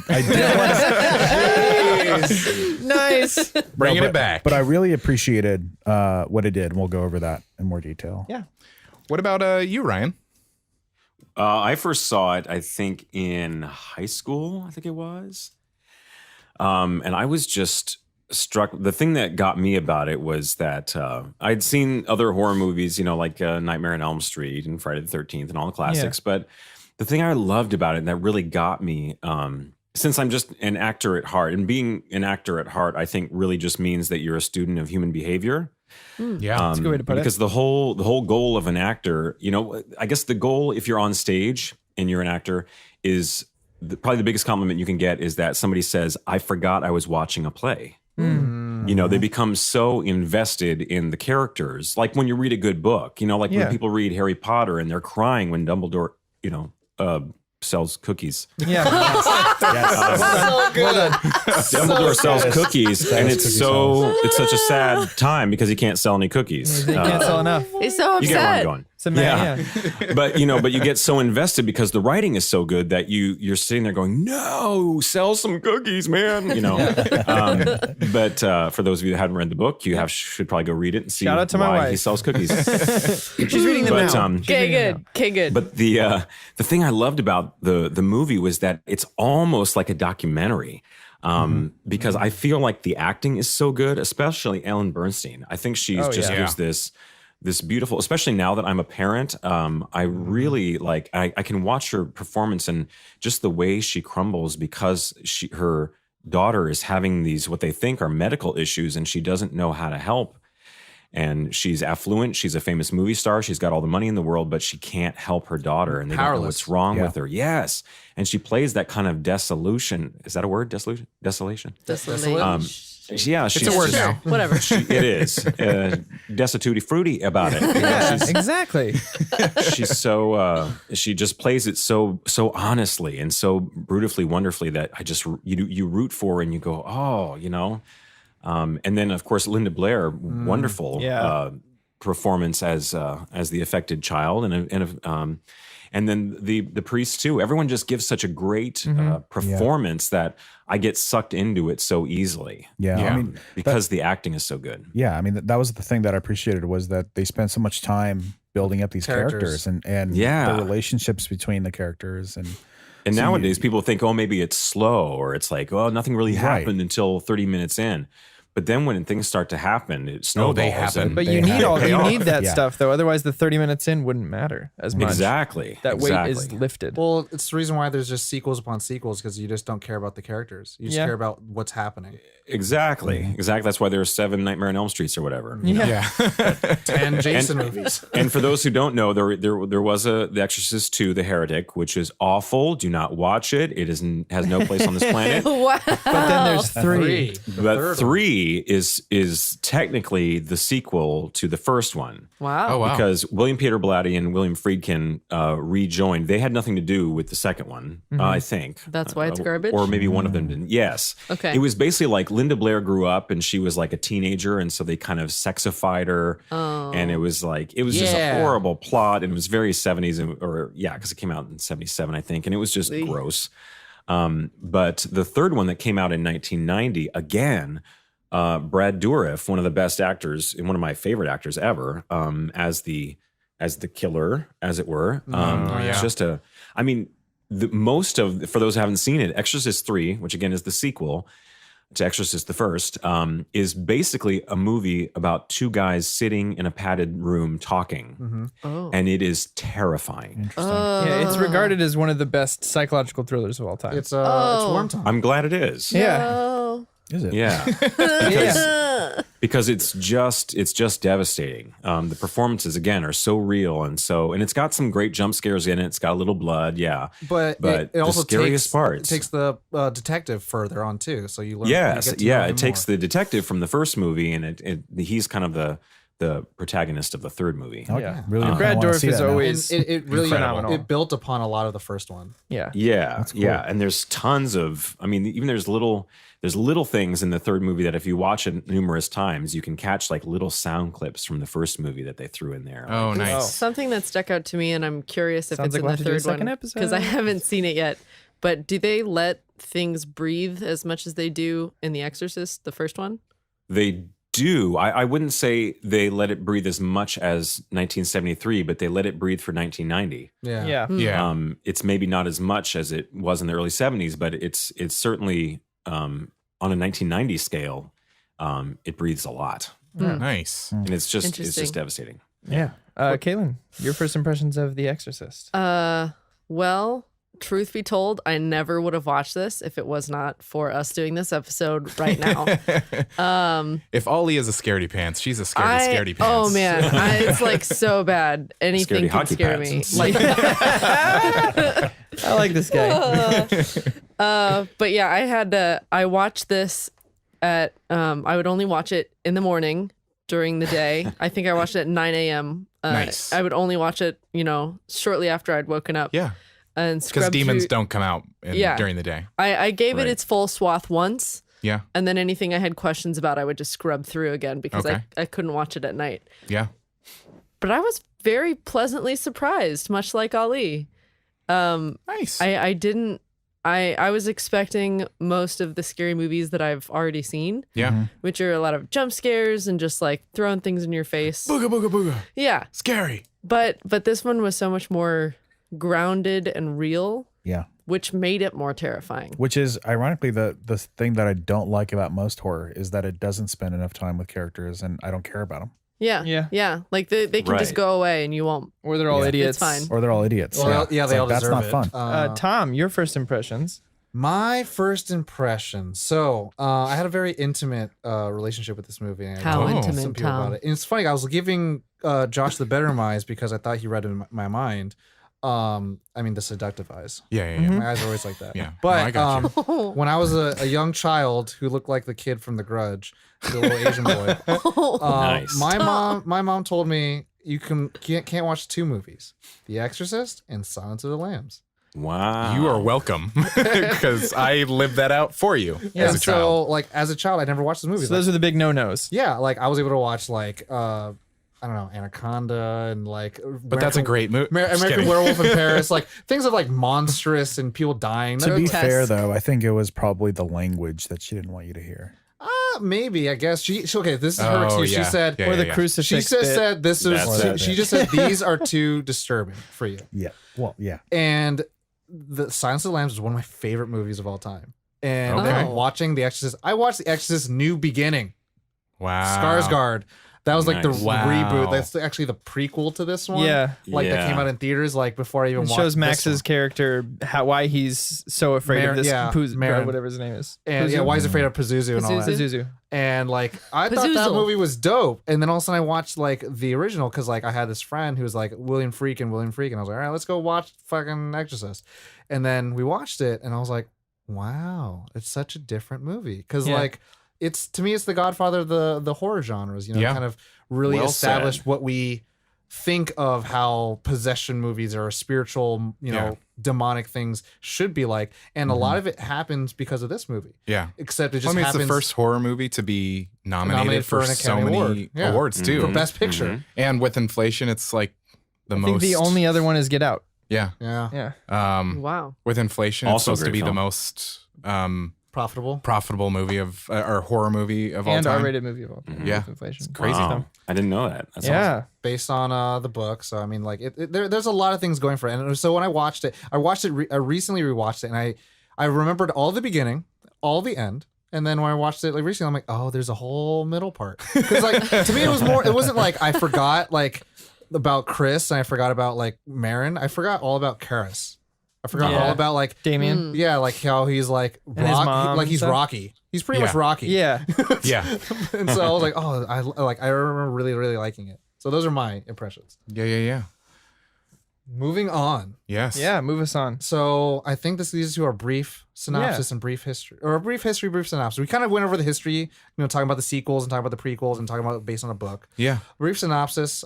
did Nice. Bringing it back. but I really appreciated what it did, and we'll go over that in more detail. Yeah. What about you, Ryan? I first saw it, I think, in high school, I think it was. And I was just struck. The thing that got me about it was that I'd seen other horror movies, like Nightmare on Elm Street and Friday the 13th and all the classics. But the thing I loved about it and that really got me, since I'm just an actor at heart, and being an actor at heart, I think really just means that you're a student of human behavior. Yeah. That's a good way to put it. Because the whole goal of an actor, I guess the goal if you're on stage and you're an actor is probably the biggest compliment you can get is that somebody says, "I forgot I was watching a play." They become so invested in the characters. Like when you read a good book, when people read Harry Potter and they're crying when Dumbledore, sells cookies. Yeah. Dumbledore sells cookies, and it's such a sad time because he can't sell any cookies. They can't sell enough. He's so You get where I'm upset. going. So yeah. But you get so invested because the writing is so good that you're sitting there going, "No, sell some cookies, man." But for those of you that haven't read the book, you should probably go read it and see Shout out to my why wife. he sells cookies. She's reading them But, now. Okay, good. Okay, good. But the thing I loved about the movie was that it's almost like a documentary. Because I feel like the acting is so good, especially Ellen Bernstein. I think she's gives this beautiful, especially now that I'm a parent. I really I can watch her performance and just the way she crumbles because her daughter is having these what they think are medical issues and she doesn't know how to help. And she's affluent. She's a famous movie star. She's got all the money in the world, but she can't help her daughter. And they don't know what's wrong with her. Yes. And she plays that kind of desolation. Is that a word? Desolation? Desolation. Yeah. It's a word now. Whatever. It is. Destitute fruity about it. Exactly. She's so, she just plays it so honestly and so beautifully, wonderfully that you root for her and you go, oh, and then, of course, Linda Blair, wonderful performance as the affected child, and then the priest too. Everyone just gives such a great performance that I get sucked into it so easily. Yeah. I mean, because the acting is so good. Yeah, I mean that was the thing that I appreciated was that they spent so much time building up these characters and the relationships between the characters And nowadays, people think, oh, maybe it's slow, or it's like, oh, nothing really happened until 30 minutes in. But then when things start to happen, it snowballs. they happen. But you need that stuff though. Otherwise, the 30 minutes in wouldn't matter as much. Exactly. That weight is lifted. Well, it's the reason why there's just sequels upon sequels because you just don't care about the characters. You just care about what's happening. Exactly. That's why there are 7 Nightmare on Elm Streets or whatever. Yeah. 10 Jason movies. And for those who don't know, there was The Exorcist 2, The Heretic, which is awful. Do not watch it. It has no place on this planet. Wow. But then there's 3. But 3 is technically the sequel to the first one. Wow. Oh, wow. Because William Peter Blatty and William Friedkin rejoined. They had nothing to do with the second one, I think. That's why it's garbage? Or maybe one of them didn't. Yes. Okay. It was basically like Linda Blair grew up and she was like a teenager, and so they kind of sexified her. Oh. And it was just a horrible plot, and it was very 70s, because it came out in 77, I think, and it was just gross. But the third one that came out in 1990, again, Brad Dourif, one of the best actors and one of my favorite actors ever, as the killer, as it were. It's just for those who haven't seen it, Exorcist 3, which again is the sequel to Exorcist the first, is basically a movie about 2 guys sitting in a padded room talking. And it is terrifying. Yeah, it's regarded as one of the best psychological thrillers of all time. It's Worm Time. I'm glad it is. yeah. Is it? Yeah. Because it's just devastating. The performances again are so real, and it's got some great jump scares in it. It's got a little blood, But it the also scariest parts takes the detective further on too. So you learn. Yes, you get to know him it takes more. the detective from the first movie, and he's kind of the protagonist of the third movie. Okay. Yeah. Really. And Brad I wanna Dourif see is that now. always It really phenomenal. it built upon a lot of the first one. Yeah. Yeah, and there's tons of. I mean, even there's little things in the third movie that if you watch it numerous times, you can catch like little sound clips from the first movie that they threw in there. Oh, nice. Something that stuck out to me, and I'm curious if Sounds it's like in we'll the have to do a third second one episode. because I haven't seen it yet. But do they let things breathe as much as they do in The Exorcist, the first one? They do. I wouldn't say they let it breathe as much as 1973, but they let it breathe for 1990. Yeah. Yeah. Yeah. It's maybe not as much as it was in the early 70s, but it's certainly on a 1990 scale, it breathes a lot, Nice. and it's just Interesting. devastating. Yeah. Caitlin, your first impressions of The Exorcist? Well, truth be told, I never would have watched this if it was not for us doing this episode right now. If Ollie is a scaredy pants, she's a scaredy pants. Oh man, it's like so bad. Anything Scaredy can hockey scare pads. me. Like, I like this guy. but yeah, I watched this at. I would only watch it in the morning during the day. I think I watched it at 9 a.m. Nice. I would only watch it, shortly after I'd woken up. Yeah. And Because scrub demons through- don't come out during the day. I gave it Right. its full swath once. Yeah. And then anything I had questions about, I would just scrub through again because Okay. I couldn't watch it at night. Yeah. But I was very pleasantly surprised, much like Ali. Nice. I was expecting most of the scary movies that I've already seen, yeah. which are a lot of jump scares and just like throwing things in your face. Booga booga booga. Yeah. Scary. But this one was so much more grounded and real, Yeah. which made it more terrifying. Which is ironically the thing that I don't like about most horror is that it doesn't spend enough time with characters, and I don't care about them. Yeah. Yeah. Yeah. Like they can just Right. go away and you won't. Or they're all Yeah. idiots. It's fine. Or they're all idiots. Well, It's they all that's deserve not it. fun. Tom, your first impressions? My first impression. So I had a very intimate relationship with this movie. And I How told intimate, some people Tom? about it. And it's funny. I was giving Josh the better eyes because I thought he read in my mind. I mean, the seductive eyes. Yeah. My eyes are always like that. Yeah. But No, I got when I was a young child who looked like the kid from The Grudge, the little Asian boy, Nice. my mom told me you can't watch 2 movies: The Exorcist and Silence of the Lambs. Wow. You are welcome because I lived that out for you as a So, child. like, as a child, I never watched the movies. So those are the big no-nos. Yeah, like I was able to watch like I don't know, Anaconda and like But that's a great movie. American Werewolf in Paris, like things of like monstrous and people dying. To be Grotesque. fair, though, I think it was probably the language that she didn't want you to hear. Maybe I guess she okay. This is her Oh, excuse. yeah. She said Yeah, Or the yeah. crucifix she just bit. said this is That's she it. just said these are too disturbing for you. Yeah. Well, yeah. And the Silence of the Lambs is one of my favorite movies of all time. And Okay. then watching The Exorcist, I watched The Exorcist New Beginning. Wow. Skarsgård. That was like the Nice. Wow. reboot. That's actually the prequel to this one. Yeah. Like that Yeah. came out in theaters like before I even It watched shows this Max's one. character why he's so afraid of this Marin. whatever his name is. And yeah, why he's afraid of Puzuzu and all that. Pazuzu. And like I thought that Puzuzu. movie was dope. And then all of a sudden I watched like the original because like I had this friend who was like William Friedkin. I was like, all right, let's go watch fucking Exorcist. And then we watched it and I was like, wow, it's such a different movie. Because Yeah. like it's to me it's the godfather of the horror genres, you know, Yeah. kind of really Well established said. what we think of how possession movies or spiritual, you know, Yeah. demonic things should be like. And a lot of it happens because of this movie. Yeah. Except it just Well, I mean, it's happens the first horror movie to be nominated for an so Academy many Award. Yeah. awards too. for Best Picture. And with inflation, it's like the I most. think the only other one is Get Out. Yeah. Yeah. Yeah. Wow. With inflation, it's Also a supposed to great be the film. most Profitable. profitable movie of or horror movie of all And time. R-rated movie of all time. Yeah. With inflation. crazy. Wow. I didn't know that. That's Yeah. awesome. Based on the book. So I mean, like there's a lot of things going for it. And so when I watched it, I recently rewatched it, and I remembered all the beginning, all the end. And then when I watched it like recently, I'm like, oh, there's a whole middle part. Because like to me, it wasn't like I forgot like about Chris and I forgot about like Marin. I forgot all about Karis. I forgot Yeah. all about like Damien. yeah, like how he's like And his mom like and he's stuff? Rocky. He's pretty Yeah. much Rocky. Yeah. Yeah. And so I was like, oh, I remember really, really liking it. So those are my impressions. Yeah. Moving on. Yes. Yeah. Move us on. So I think this leads to our brief synopsis and brief history, or a brief history, brief synopsis. We kind of went over the history, you know, talking about the sequels and talking about the prequels and talking about it based on a book. Yeah. Brief synopsis.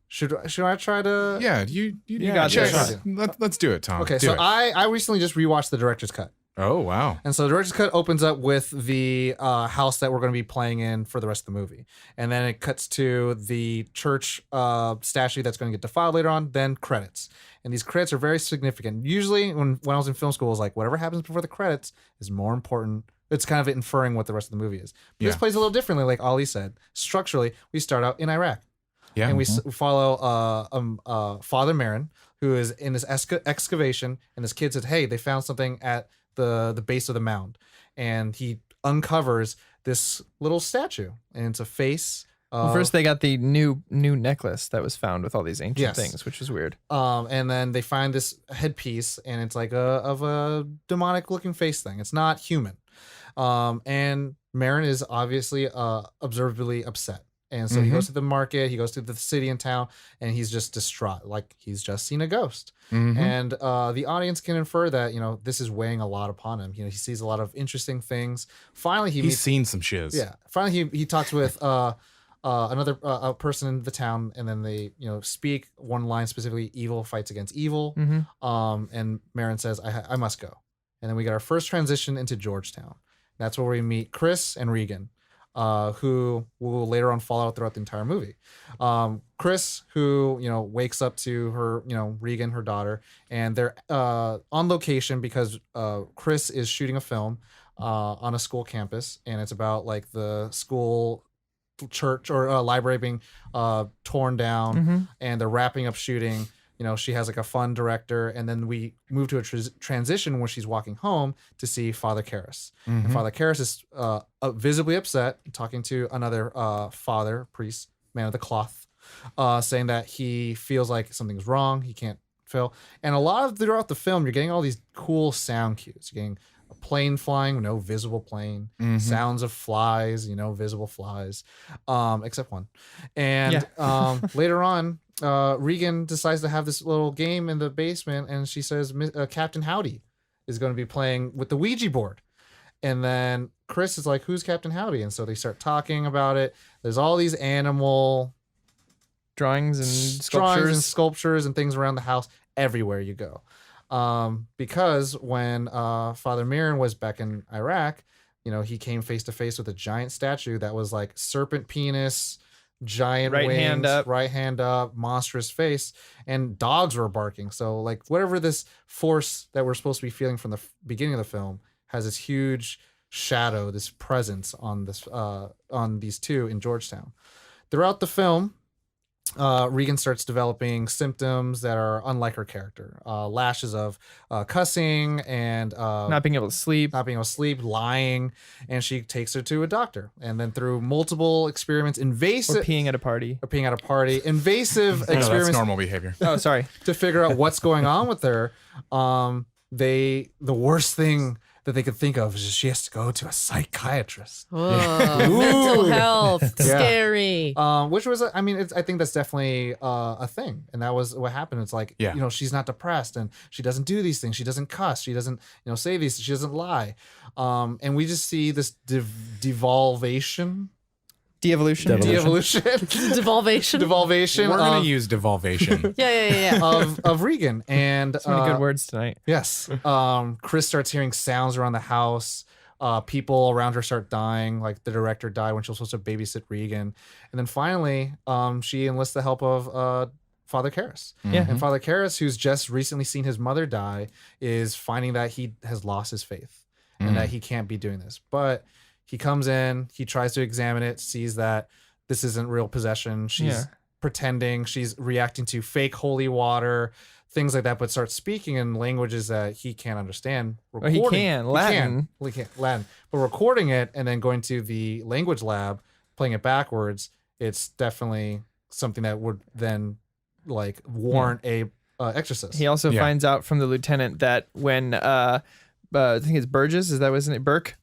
Should I try to? Yeah. You got check. this. Let's do it, Tom. Okay. Do So it. I recently just rewatched the director's cut. Oh wow. And so the director's cut opens up with the house that we're going to be playing in for the rest of the movie. And then it cuts to the church statue that's going to get defiled later on, then credits. And these credits are very significant. Usually when I was in film school, it was like whatever happens before the credits is more important. It's kind of inferring what the rest of the movie is. But this Yeah. plays a little differently, like Ali said. Structurally, we start out in Iraq. Yeah. And we follow Father Marin, who is in this excavation, and this kid says, hey, they found something at the base of the mound. And he uncovers this little statue, and it's a face. Well, first, they got the new necklace that was found with all these ancient Yes. things, which was weird. And then they find this headpiece, and it's like a demonic looking face thing. It's not human. And Marin is obviously observably upset. And so he goes to the market, he goes to the city and town, and he's just distraught, like he's just seen a ghost. Mhm. And the audience can infer that, you know, this is weighing a lot upon him. You know, he sees a lot of interesting things. Finally, he He's meets, seen some shiz. yeah. Finally, he talks with another person in the town, and then they, you know, speak one line specifically: "Evil fights against evil." And Marin says, "I must go." And then we get our first transition into Georgetown. That's where we meet Chris and Regan, who will later on fall out throughout the entire movie. Chris, who, you know, wakes up to her, you know, Regan, her daughter, and they're on location because Chris is shooting a film on a school campus, and it's about like the school church or library being torn down, and they're wrapping up shooting. You know, she has like a fun director, and then we move to a transition where she's walking home to see Father Karras. And Father Karras is visibly upset, talking to another father, priest, man of the cloth, saying that he feels like something's wrong. He can't feel. And a lot of throughout the film, you're getting all these cool sound cues. You're getting a plane flying, no visible plane, sounds of flies, you know, visible flies, except one. And later on, Regan decides to have this little game in the basement, and she says Captain Howdy is going to be playing with the Ouija board. And then Chris is like, who's Captain Howdy? And so they start talking about it. There's all these animal Drawings and sculptures and things around the house everywhere you go. Because when Father Marin was back in Iraq, you know, he came face to face with a giant statue that was like serpent penis, giant Right wings, hand up. monstrous face, and dogs were barking. So like whatever this force that we're supposed to be feeling from the beginning of the film has this huge shadow, this presence on this on these two in Georgetown. Throughout the film, Regan starts developing symptoms that are unlike her character. Lashes of cussing and Not being able to sleep. lying, and she takes her to a doctor. And then through multiple experiments, Or invasive peeing at a party. invasive No, that's experiments normal behavior. Oh, sorry. to figure out what's going on with her. The worst thing that they could think of is she has to go to a psychiatrist. Whoa, mental health, Yeah. scary. Which was, I mean, I think that's definitely a thing, and that was what happened. It's like, Yeah. you know, she's not depressed, and she doesn't do these things. She doesn't cuss. She doesn't, you know, say these. She doesn't lie. And we just see this devolvation, De-evolution. de-evolution, Devolvation. devolvation We're going of, to use devolvation. Yeah. of Regan. And So many good words tonight. yes, Chris starts hearing sounds around the house. People around her start dying. Like the director died when she was supposed to babysit Regan. And then finally, she enlists the help of Father Karras. Yeah. And Father Karras, who's just recently seen his mother die, is finding that he has lost his faith and that he can't be doing this. But he comes in, he tries to examine it, sees that this isn't real possession. She's pretending, she's reacting to fake holy water, things like that, but starts speaking in languages that he can't understand. Well, he can. Latin. He can Latin. But recording it and then going to the language lab, playing it backwards, it's definitely something that would then like warrant a exorcist. He also finds out from the lieutenant that when I think it's Burgess, is that was his name? Burke,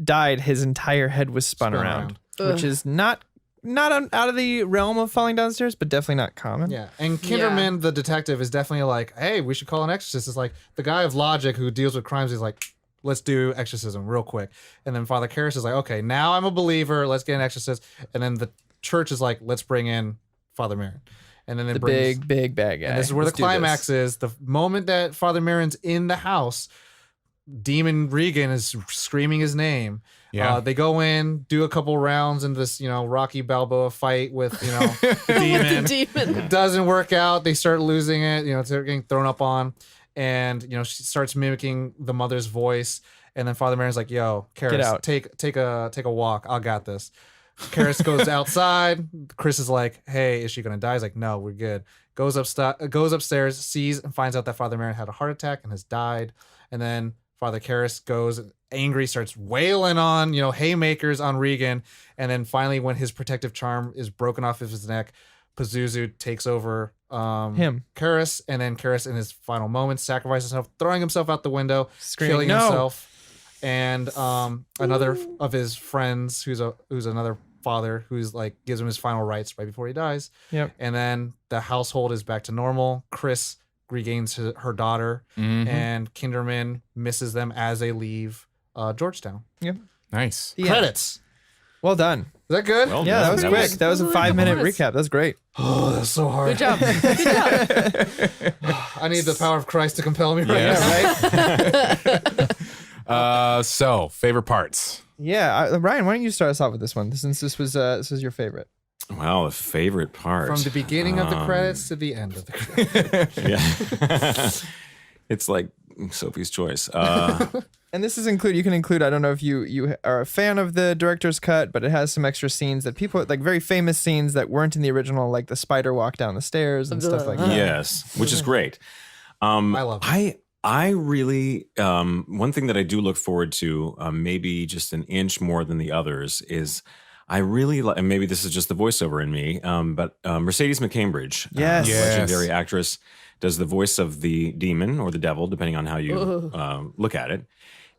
died, his entire head was spun around. Which is not out of the realm of falling downstairs, but definitely not common. Yeah, and Kinderman, the detective, is definitely like, hey, we should call an exorcist. It's like the guy of logic who deals with crimes. He's like, let's do exorcism real quick. And then Father Karras is like, okay, now I'm a believer. Let's get an exorcist. And then the church is like, let's bring in Father Merrin. And then The big bad guy. And this is where Let's the climax do this. is. The moment that Father Merrin's in the house, Demon Regan is screaming his name. Yeah. They go in, do a couple rounds in this, Rocky Balboa fight with, the demon. The demon. It doesn't work out. They start losing it. They're getting thrown up on. And, she starts mimicking the mother's voice. And then Father Merrin's like, yo, Get out. Karras, take a walk. I got this. Karras goes outside. Chris is like, hey, is she going to die? He's like, no, we're good. Goes upstairs, sees and finds out that Father Merrin had a heart attack and has died. And then Father Karras goes angry, starts wailing on, haymakers on Regan. And then finally, when his protective charm is broken off of his neck, Puzuzu takes over him. Karras. And then Karras, in his final moments, sacrifices himself, throwing himself out the window, Screaming, killing "No!" himself. And another of his friends, who's another father, who's like gives him his final rites right before he dies. Yep. And then the household is back to normal. Chris regains her daughter, and Kinderman misses them as they leave Georgetown. Yep. Nice. The end. Credits. Well done. Is that good? Well Yeah, that was done. quick. That was a 5-minute That was- recap. That's great. Oh, that's so hard. Good job. Good job. I need the power of Christ to compel me right Yes. now, right? So, favorite parts. Yeah, Ryan, why don't you start us off with this one, since this was your favorite? Well, a favorite part. From the beginning of the credits to the end of the credits. Yeah. It's like Sophie's Choice. And this is you can include, I don't know if you are a fan of the director's cut, but it has some extra scenes that people, like very famous scenes that weren't in the original, like the spider walk down the stairs and stuff like that. Yes, which is great. I love it. I really, one thing that I do look forward to, maybe just an inch more than the others, is I really like, and maybe this is just the voiceover in me, but Mercedes McCambridge, Yes. legendary actress, does the voice of the demon or the devil, depending on how you look at it.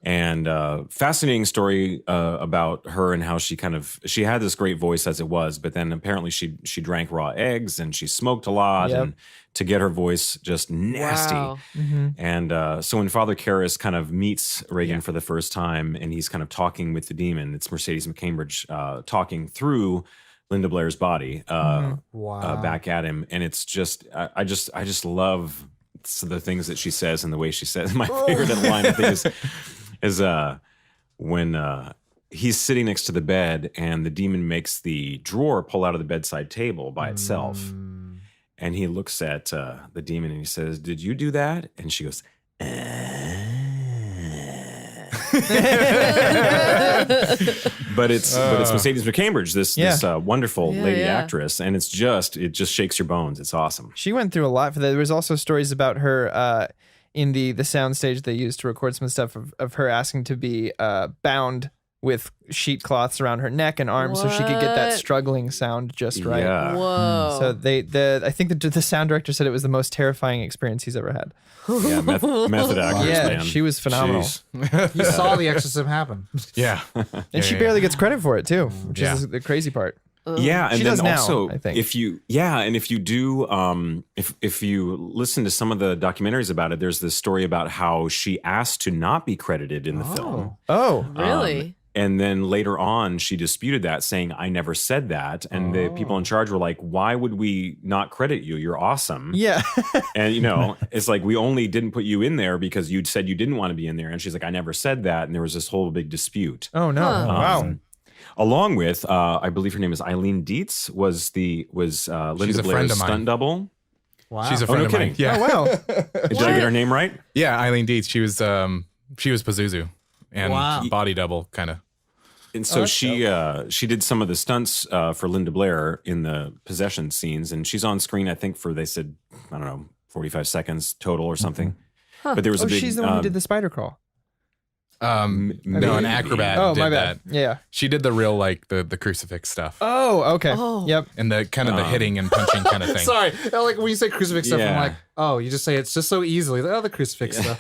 And fascinating story about her and how she had this great voice as it was, but then apparently she drank raw eggs and she smoked a lot, Yep. and to get her voice just nasty. Wow. And so when Father Karras kind of meets Regan for the first time and he's kind of talking with the demon, it's Mercedes McCambridge talking through Linda Blair's body back at him. And it's just, I just love the things that she says and the way she says. My favorite line, I think, is when he's sitting next to the bed and the demon makes the drawer pull out of the bedside table by itself. And he looks at the demon and he says, "Did you do that?" And she goes, but it's Mercedes McCambridge, this wonderful lady yeah. actress, and it just shakes your bones. It's awesome. She went through a lot for that. There was also stories about her in the soundstage they used to record some stuff of her asking to be bound with sheet cloths around her neck and arms so she could get that What? struggling sound just right. Yeah. Whoa. So I think the sound director said it was the most terrifying experience he's ever had. Yeah, method actors, Yeah, man. she was phenomenal. Jeez. You saw the exorcism happen. Yeah. And she barely gets credit for it too, which is the crazy part. Yeah, and She then does now, also I think. if you do if you listen to some of the documentaries about it, there's this story about how she asked to not be credited in the film. Oh, Really? And then later on, she disputed that, saying, I never said that. And the people in charge were like, why would we not credit you? You're awesome. yeah. And, it's like, we only didn't put you in there because you'd said you didn't want to be in there. And she's like, I never said that. And there was this whole big dispute. Oh no! Huh. Wow. Along with, I believe her name is Eileen Dietz, was Linda She's a friend Blair's of mine. stunt double. Wow. She's a Oh, friend no of mine. kidding. Yeah. Oh wow. Did I get her name right? Yeah, Eileen Dietz. She was Pazuzu and Wow. body double kind of. And so that's she did some of the stunts for Linda Blair in the possession scenes, and she's on screen, I think, for, they said, I don't know, 45 seconds total or something. But there was Oh, a big. she's the one who did the spider crawl. No, an acrobat Oh, did my bad. that. Yeah. She did the real the crucifix stuff Oh, okay. Oh. Yep. and the kind of the hitting and punching kind of thing. Sorry, like when you say crucifix stuff, I'm Yeah. like, oh, you just say it's just so easily. The other crucifix stuff.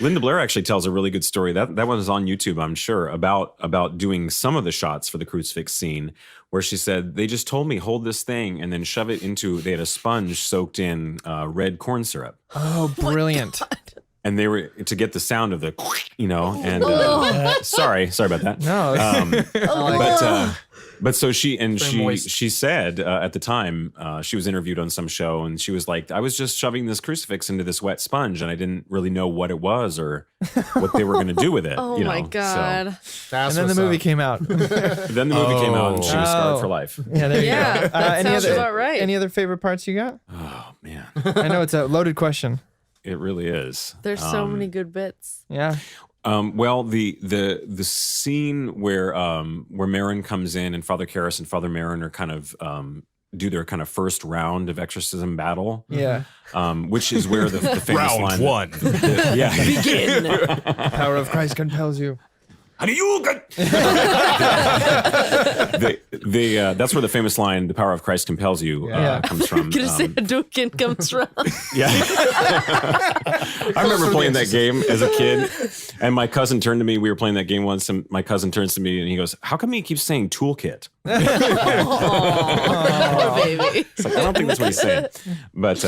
Linda Blair actually tells a really good story. That one is on YouTube, I'm sure, about doing some of the shots for the crucifix scene, where she said they just told me hold this thing and then shove it into. They had a sponge soaked in red corn syrup, Oh, brilliant. and they were to get the sound of the, And sorry about that. No. But so she moist. said at the time she was interviewed on some show, and she was like, I was just shoving this crucifix into this wet sponge, and I didn't really know what it was or what they were going to do with it. Oh you know? my God. That's And then the what's movie up. came out. So, then the movie came out, and she was scarred for life. Yeah, there you Yeah, go. that sounds about right. Any other favorite parts you got? Oh man, I know it's a loaded question. it really is. There's so many good bits. Yeah. Well, the scene where Marin comes in and Father Karras and Father Marin are kind of do their kind of first round of exorcism battle. Yeah. Which is where the famous Round line. one. Yeah. Begin. Power of Christ compels you. That's where the famous line, "The power of Christ compels you," Yeah. comes from. Gonna say Hadouken comes from. Yeah. I remember playing that game as a kid, and my cousin turned to me. We were playing that game once, and my cousin turns to me and he goes, "How come he keeps saying toolkit?" Poor baby. It's like, I don't think that's what he's saying. But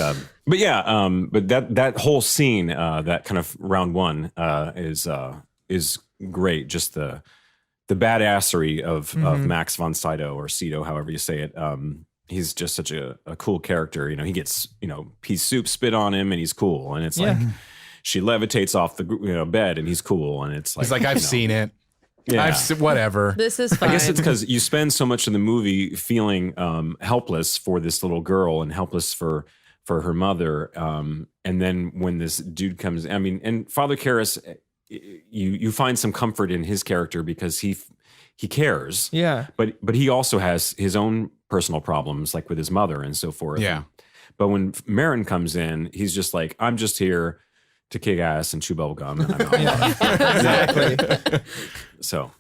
that whole scene, that kind of round one, is great. Just the badassery of Max von Sydow, or Sydow, however you say it. He's just such a cool character. He gets pea soup spit on him, and he's cool. And it's like she levitates off the bed, and he's cool. And it's like He's like, I've seen it. Yeah. Whatever. This is fine. I guess it's because you spend so much of the movie feeling helpless for this little girl and helpless for her mother. And then when this dude comes, and Father Karras, you find some comfort in his character because he cares. Yeah. But he also has his own personal problems, like with his mother and so forth. Yeah. But when Marin comes in, he's just like, I'm just here to kick ass and chew bubble gum. And I'm out. Exactly. So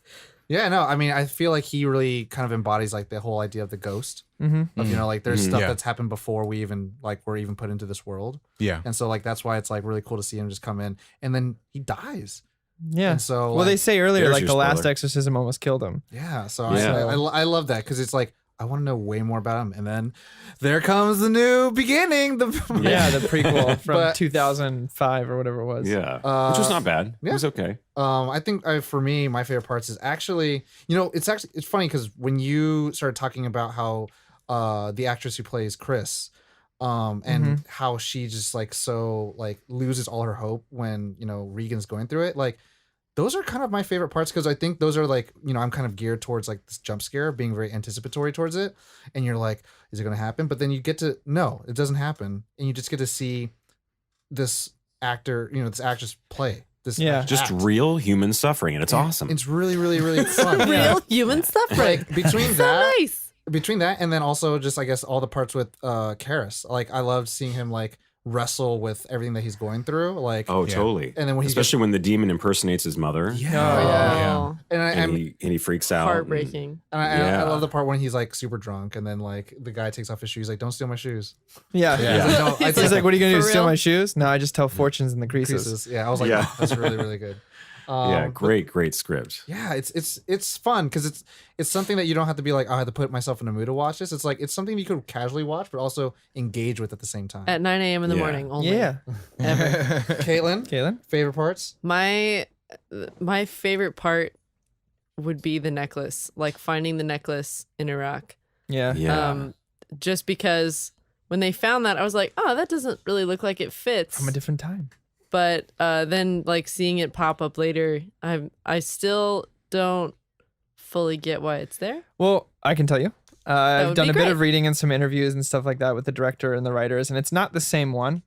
Yeah, no, I feel like he really kind of embodies like the whole idea of the ghost. Mm-hmm. Of, like there's stuff Yeah. that's happened before we even we're even put into this world. Yeah. And so that's why it's really cool to see him just come in, and then he dies. Yeah. And so well, they say earlier, there's like your the last spoiler. exorcism almost killed him. Yeah, so Yeah. I love that because it's like I want to know way more about him, and then there comes the new beginning. Yeah, the prequel from But- 2005 or whatever it was. yeah, which was not bad. yeah. It was okay. I think for me, my favorite parts is actually, it's funny because when you started talking about how the actress who plays Chris, and how she just loses all her hope when Regan's going through it, those are kind of my favorite parts because I think those are I'm kind of geared towards this jump scare, being very anticipatory towards it, and you're like, is it going to happen? But then you get to no, it doesn't happen, and you just get to see this actor, this actress play. this Yeah. Just act. real human suffering, and it's awesome. It's really, really, really fun. Real human suffering. Like between So that, nice. between that, and then also just I guess all the parts with Karis. Like I loved seeing him like wrestle with everything that he's going through. Like Oh, totally. And then when he especially when the demon impersonates his mother, Oh, and he freaks out. heartbreaking. I love the part when he's like super drunk, and then like the guy takes off his shoes, like don't steal my shoes. Yeah. He's like, no, He's like, what are you gonna do? For Steal real? my shoes? No, I just tell fortunes in the creases. creases. Yeah, I was like, Yeah. oh, that's really, really good. Yeah, But great script. yeah, it's fun because it's something that you don't have to be like, oh, I have to put myself in a mood to watch this. It's like it's something you could casually watch, but also engage with at the same time. At 9 a.m. in the Yeah. morning only. Yeah. Caitlin, Kaylin? favorite parts? My favorite part would be the necklace, like finding the necklace in Iraq. Yeah. Yeah. Just because when they found that, I was like, oh, that doesn't really look like it fits. From a different time. But then like seeing it pop up later, I still don't fully get why it's there. Well, I can tell you. I've would done be a bit great. of reading and some interviews and stuff like that with the director and the writers, and it's not the same one.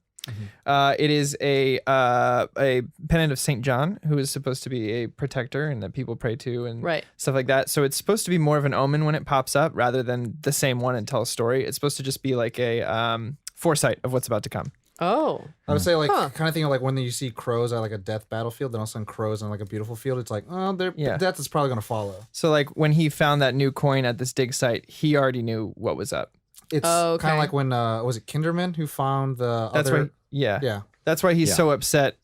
It is a pennant of Saint John, who is supposed to be a protector and that people pray to and Right. stuff like that. So it's supposed to be more of an omen when it pops up rather than the same one and tell a story. It's supposed to just be like a foresight of what's about to come. Oh. I would say like Huh. kind of thing of like when you see crows at like a death battlefield, then all of a sudden crows on like a beautiful field. It's like, oh, Yeah. death is probably gonna follow. So like when he found that new coin at this dig site, he already knew what was up. It's Oh, okay. kind of like when was it Kinderman who found the That's other? why. Yeah. Yeah. That's why he's Yeah. so upset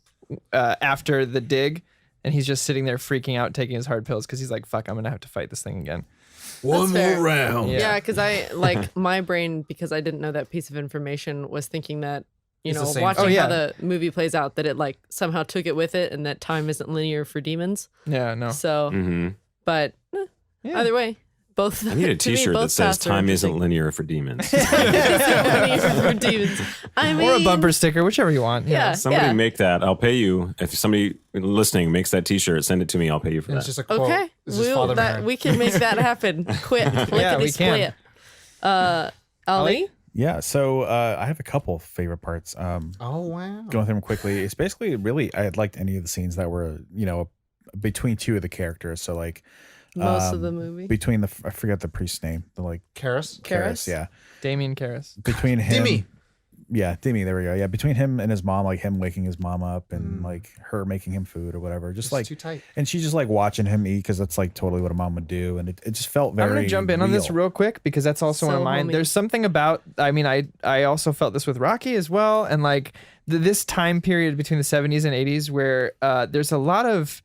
after the dig, and he's just sitting there freaking out, taking his hard pills because he's like, "Fuck, I'm gonna have to fight this thing again." One more round. Yeah, because I like my brain, because I didn't know that piece of information, was thinking that, you It's the know, same watching thing. Oh, yeah. how the movie plays out, that it like somehow took it with it and that time isn't linear for demons. Yeah. No. So, Mm-hmm. but Yeah. either way, both. I need a to me, T-shirt both that says paths are "Time isn't interesting. linear for demons." Linear for demons. I mean, Or a bumper sticker, whichever you want. Yeah. Somebody make that. I'll pay you. If somebody listening makes that T-shirt, send it to me. I'll pay you for And that. it's just a quote. Okay, This is Father Mary. we can make that happen. Quit. Yeah, we can. Ali? Yeah, so I have a couple favorite parts. Oh wow. Going through them quickly. It's basically really I liked any of the scenes that were between two of the characters. So like Most of the movie. between I forget the priest's name. The like Karis. Karis? yeah. Damien Karras. Between him, Dimmy. yeah, Dimmy. There we go. Yeah, between him and his mom, like him waking his mom up and like her making him food or whatever. Just It's like too tight. and she's just like watching him eat because that's like totally what a mom would do, and it just felt very. I'm gonna jump in on this real quick because that's also one of So mine. homey. There's something about. I mean, I also felt this with Rocky as well, and like this time period between the 70s and 80s where there's a lot of.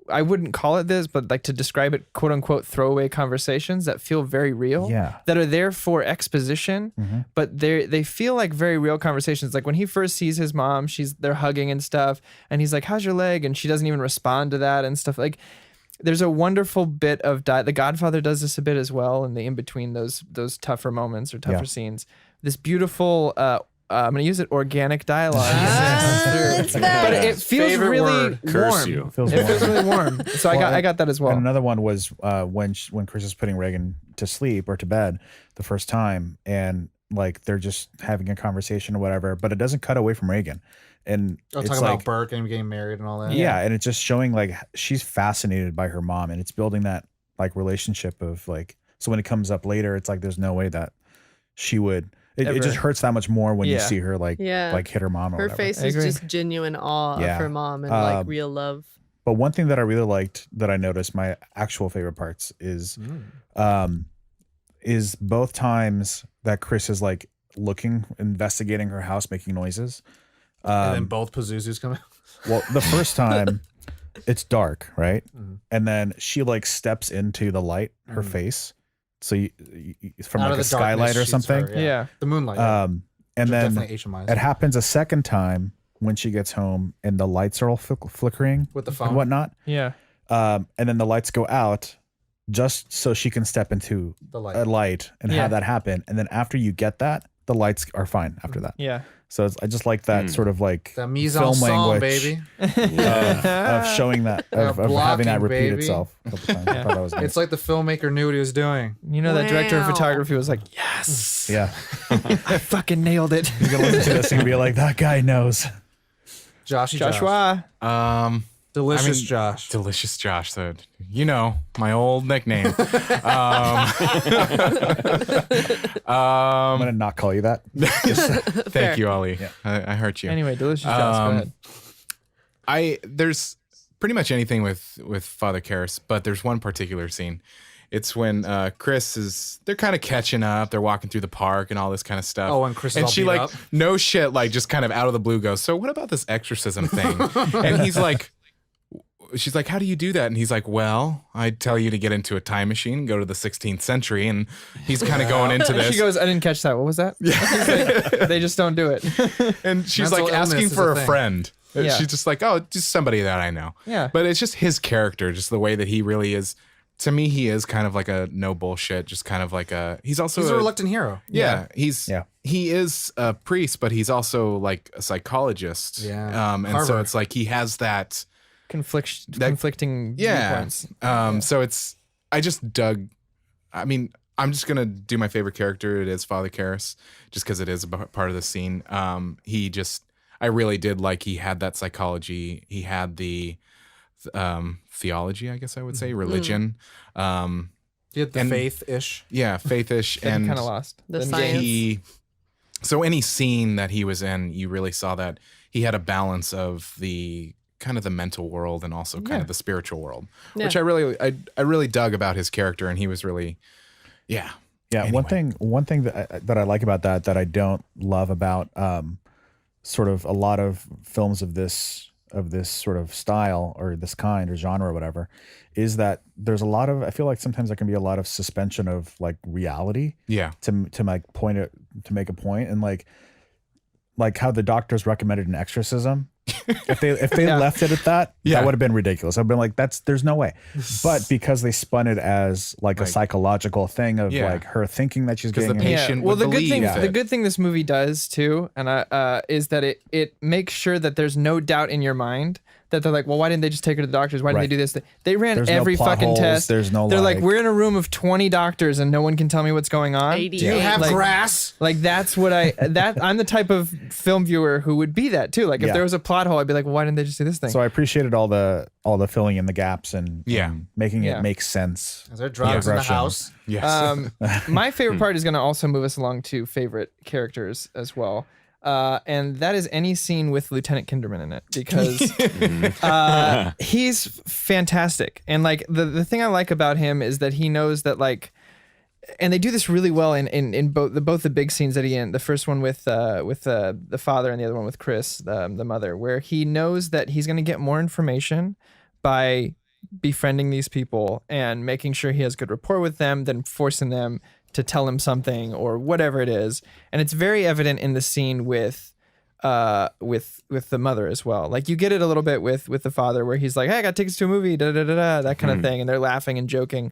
I wouldn't call it this, but like to describe it, quote unquote, throwaway conversations that feel very real. Yeah. That are there for exposition, but they feel like very real conversations. Like when he first sees his mom, they're hugging and stuff, and he's like, "How's your leg?" And she doesn't even respond to that and stuff. Like there's a wonderful bit of The Godfather does this a bit as well, in the in between those tougher moments or tougher Yeah. scenes. This beautiful. I'm gonna use it. Organic dialogue. It's back. But it feels Favorite really word. Curse warm. you. Feels It feels warm. really warm. So I got that as well. And another one was when Chris is putting Reagan to sleep or to bed the first time, and like they're just having a conversation or whatever, but it doesn't cut away from Reagan, and Oh, it's talking like about Burke and getting married and all that. yeah, and it's just showing like she's fascinated by her mom, and it's building that like relationship of like. So when it comes up later, it's like there's no way that she would. It Ever. just hurts that much more when you Yeah. see her like Yeah. like hit her mom or Her whatever. face I is agree. just genuine awe Yeah. of her mom and like Um, real love. But one thing that I really liked that I noticed, my actual favorite parts is both times that Chris is like looking, investigating her house, making noises. And then both Pazuzus come out. Well, the first time it's dark, right? And then she like steps into the light, her face. So you from Out like of a the darkness skylight or shoots something. her, Yeah. The moonlight. And then definitely HMIs. it happens a second time when she gets home and the lights are all flickering With the phone. and whatnot. Yeah. And then the lights go out just so she can step into The light. a light and Yeah. have that happen. And then after you get that, the lights are fine after that. Yeah. So I just like that sort of like That mise film en scène, language baby. of showing that, of having that blocking, repeat baby. itself. A couple times. I thought that was nice. It's like the filmmaker knew what he was doing. You know, that director of Wow. photography was like, yes, yeah. I fucking nailed it. You're going to listen to this and be like, that guy knows. Josh. Joshua. Delicious Josh. Delicious Josh. So, my old nickname. I'm gonna not call you that. Thank you, Ollie. Yeah. I hurt you. Anyway, delicious Josh. Go ahead. There's pretty much anything with Father Karras, but there's one particular scene. It's when they're kind of catching up. They're walking through the park and all this kind of stuff. Oh, and Chris is and all she beat like up? no shit, like just kind of out of the blue goes, so what about this exorcism thing? And he's like, she's like, how do you do that? And he's like, well, I'd tell you to get into a time machine, go to the 16th century. And he's kind of going into this. She goes, I didn't catch that. What was that? Yeah. They just don't do it. And she's Mental like asking illness is for a a thing. friend. Yeah. She's just like, oh, just somebody that I know. Yeah. But it's just his character, just the way that he really is. To me, he is kind of like a no bullshit, just kind of like he's also He's a reluctant hero. Yeah, Yeah. he is a priest, but he's also like a psychologist. Yeah. And so Harvard. it's like he has that. Conflicting Yeah. viewpoints. So I just dug. I mean, I'm just gonna do my favorite character. It is Father Karras, just because it is a part of the scene. I really did like he had that psychology. He had the theology, I guess I would say, religion. He had the And- faith-ish. Yeah, faithish, Then and kind of lost. The Then science. So any scene that he was in, you really saw that he had a balance of the kind of the mental world and also kind of the spiritual world, which I really dug about his character, and he was really, yeah. Yeah, Anyway. one thing that I like about that I don't love about sort of a lot of films of this sort of style or this kind or genre or whatever is that there's a lot of, I feel like sometimes there can be a lot of suspension of like reality Yeah. to like to make a point, and like how the doctors recommended an exorcism. If they left it at that, that would have been ridiculous. I've been like, there's no way. But because they spun it as like a psychological thing of like her thinking that she's Because the getting patient Well, would believe the good thing this movie does too, and is that it makes sure that there's no doubt in your mind that they're like, well, why didn't they just take her to the doctors? Why didn't Right. they do this? They ran There's no every plot fucking holes, test. there's no, They're like, like- we're in a room of 20 doctors and no one can tell me what's going on. 88. Do you have Like- grass? Like that's what I'm the type of film viewer who would be that too. Like if Yeah. there was a plot hole, I'd be like, well, why didn't they just do this thing? So I appreciated all the filling in the gaps and making Yeah. it make sense. Is there drugs in the Progression. house? Yes. My favorite part is going to also move us along to favorite characters as well. And that is any scene with Lieutenant Kinderman in it, because he's fantastic. And like the thing I like about him is that he knows that like, and they do this really well in both the big scenes that he in. The first one with the father and the other one with Chris, the mother, where he knows that he's going to get more information by befriending these people and making sure he has good rapport with them than forcing them to tell him something or whatever it is. And it's very evident in the scene with the mother as well. Like you get it a little bit with the father where he's like, hey, I got tickets to a movie, da da da da, that kind of thing, and they're laughing and joking.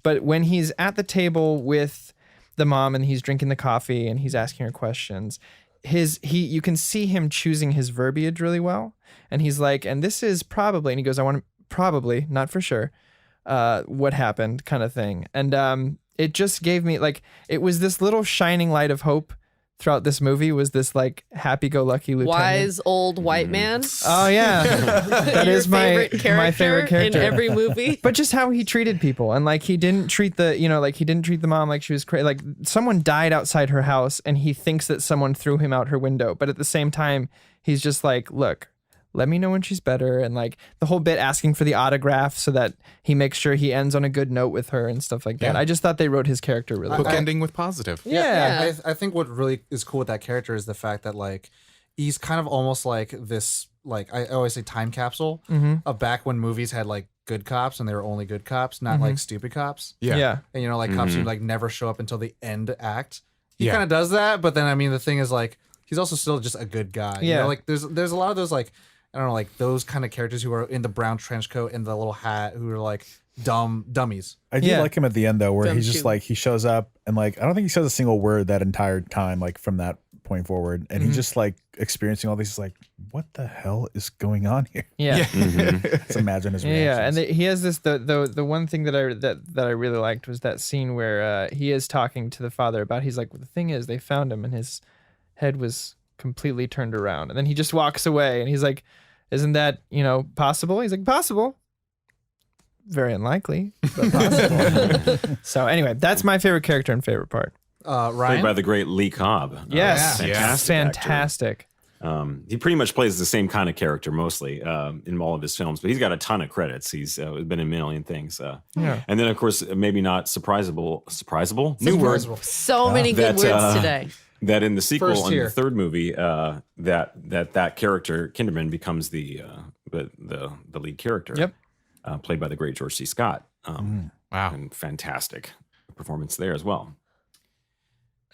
But when he's at the table with the mom and he's drinking the coffee and he's asking her questions, you can see him choosing his verbiage really well. And he's like, and this is probably, and he goes, I want to probably, not for sure, what happened kind of thing. And it just gave me like, it was this little shining light of hope throughout this movie, was this like happy-go-lucky lieutenant. Wise old white man. Oh yeah, that Your is my favorite character in every movie. But just how he treated people, and like he didn't treat the mom like she was crazy. Like someone died outside her house, and he thinks that someone threw him out her window. But at the same time, he's just like, look, let me know when she's better, and like the whole bit asking for the autograph so that he makes sure he ends on a good note with her and stuff like that. Yeah. I just thought they wrote his character really well. Bookending with positive. Yeah. I think what really is cool with that character is the fact that like he's kind of almost like this, like I always say time capsule of back when movies had like good cops and they were only good cops, not like stupid cops. Yeah. And you know, like cops who like never show up until the end act. He Yeah. kind of does that, but then I mean the thing is like he's also still just a good guy. You Yeah. know, like there's a lot of those like I don't know, like those kind of characters who are in the brown trench coat and the little hat who are like dummies. I do Yeah. like him at the end though, where Them he's just too. like he shows up and like I don't think he says a single word that entire time, like from that point forward, and he's just like experiencing all these like, what the hell is going on here? Yeah. Let's imagine his reactions. Yeah, and he has this. The one thing that I really liked was that scene where he is talking to the father about. He's like, well, the thing is, they found him and his head was completely turned around, and then he just walks away, and he's like, Isn't that, possible? He's like, possible. Very unlikely, but possible. So anyway, that's my favorite character and favorite part. Ryan? Played by the great Lee Cobb. Yes. Fantastic. Fantastic. He pretty much plays the same kind of character mostly in all of his films, but he's got a ton of credits. He's been in a million things. Yeah. And then, of course, maybe not surprisable. New word. So many good words today. That in the sequel, First in here. the third movie, that character Kinderman becomes the lead character. Yep. Played by the great George C. Scott. Wow. And fantastic performance there as well.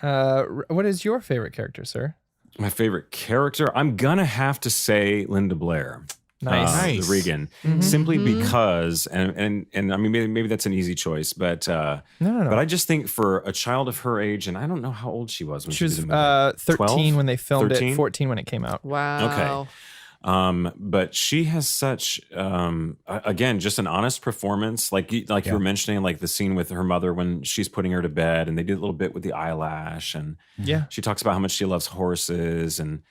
What is your favorite character, sir? My favorite character, I'm gonna have to say Linda Blair. Nice. Nice. The Regan, simply because, and I mean maybe that's an easy choice, but No. but I just think for a child of her age, and I don't know how old she was when She was did the movie. 13 12? when they filmed 13? it, 14 when it came out. Wow. But she has such again just an honest performance, like you were mentioning, like the scene with her mother when she's putting her to bed, and they did a little bit with the eyelash, and Yeah. she talks about how much she loves horses, and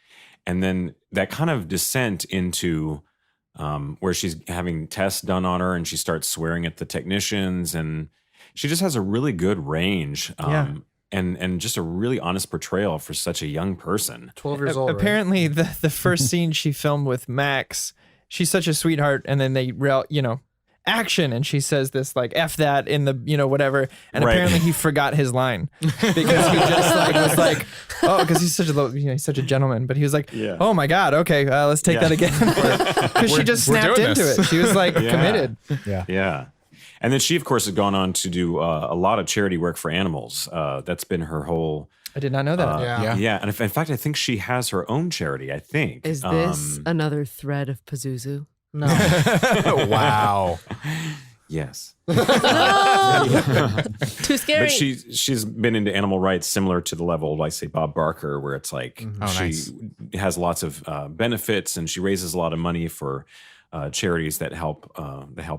then that kind of descent into where she's having tests done on her, and she starts swearing at the technicians, and she just has a really good range. And just a really honest portrayal for such a young person. 12 years old. Apparently, the first scene she filmed with Max, she's such a sweetheart, and then they action, and she says this like F that in the whatever, and Right. apparently he forgot his line because he just was like, oh, because he's such a he's such a gentleman, but he was like, Yeah. oh my god, okay, let's take that again, because she just we're snapped doing into this. it. She was like Yeah. committed. Yeah. And then she, of course, has gone on to do a lot of charity work for animals. That's been her whole. I did not know that. Yeah. Yeah. And in fact, I think she has her own charity, I think. Is this another thread of Puzuzu? No. Wow. Yes. Too scary. But she's been into animal rights similar to the level of, like, say, Bob Barker, where it's like Oh, she nice. has lots of benefits, and she raises a lot of money for charities that help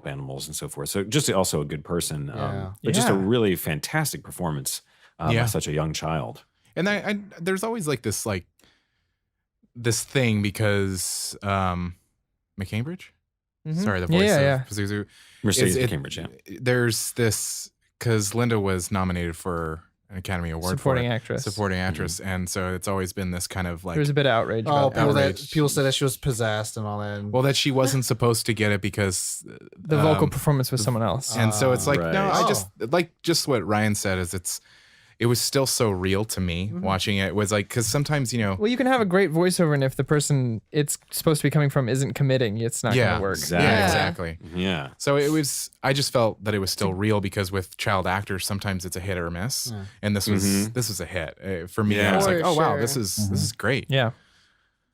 animals and so forth. So just also a good person, but just a Yeah. really fantastic performance by such a young child. And I there's always this thing because McCambridge? Sorry, the voice of Puzuzu. Mercedes It- Cambridge, yeah. There's this because Linda was nominated for an Academy Award Supporting for it. actress. Supporting actress, and so it's always been this kind of like There was a bit of outrage Oh, about that. people said that she was possessed and all that. And well that she wasn't supposed to get it because The vocal performance was someone else. and so it's like Right. no, I Oh. just what Ryan said is it was still so real to me watching it. It was like because sometimes Well, you can have a great voiceover, and if the person it's supposed to be coming from isn't committing, it's not going to work. exactly. yeah, Yeah. exactly. Yeah. So I just felt that it was still real because with child actors, sometimes it's a hit or a miss. And this was a hit for me. I was For like, oh wow, sure. this is great. Yeah.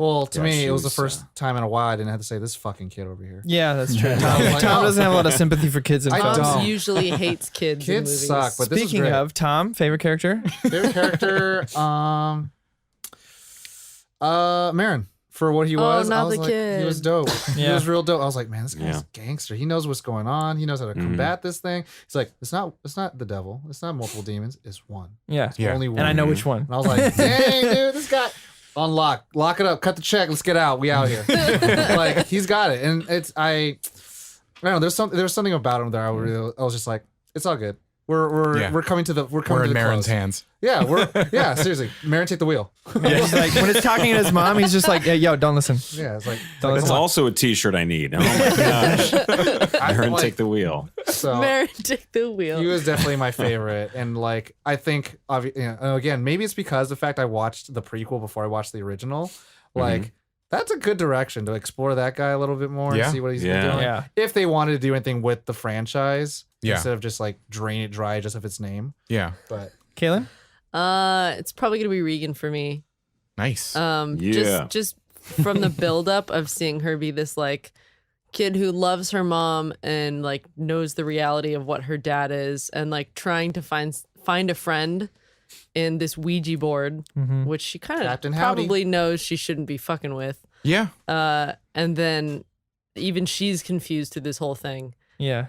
well, to Yeah, me, she it was the was, first time in a while I didn't have to say this fucking kid over here. Yeah, that's true. Like, Tom oh. doesn't have a lot of sympathy for kids in I films. don't. Tom usually hates kids. in Kids movies. suck, but this is Speaking great. of Tom, favorite character? Favorite character, Marin. For what he was, not I was the like, he was kid. dope. He Yeah. was real dope. I was like, man, this guy's Yeah. a gangster. He knows what's going on. He knows how to combat this thing. He's like, it's not the devil. It's not multiple demons. It's one. Yeah. Yeah. Only one. And I know which one. And I was like, dang, dude, this guy. Unlock, lock it up, cut the check, let's get out. We out here. Like he's got it, and it's I don't know. There's something about him that I was just like, it's all good. We're coming to the We're to in the Marin's close. hands. Yeah, seriously, Marin, take the wheel. He's like, when it's talking to his mom, he's just like, yo, don't listen. Yeah, it's like Don't That's listen. also a T-shirt I need. Oh my gosh! Aaron, like- take the wheel. so. Mary, take the wheel. He was definitely my favorite, and like I think, again, maybe it's because the fact I watched the prequel before I watched the original. Like that's a good direction to explore that guy a little bit more Yeah. and see what he's Yeah. been doing. Yeah. If they wanted to do anything with the franchise, Yeah. instead of just like drain it dry just of its name. Yeah. But Kaylin? It's probably gonna be Regan for me. Nice. Yeah. Just from the buildup of seeing her be this like kid who loves her mom and like knows the reality of what her dad is, and like trying to find a friend in this Ouija board, which she kind of Captain Howdy. probably knows she shouldn't be fucking with. yeah. And then even she's confused through this whole thing. Yeah.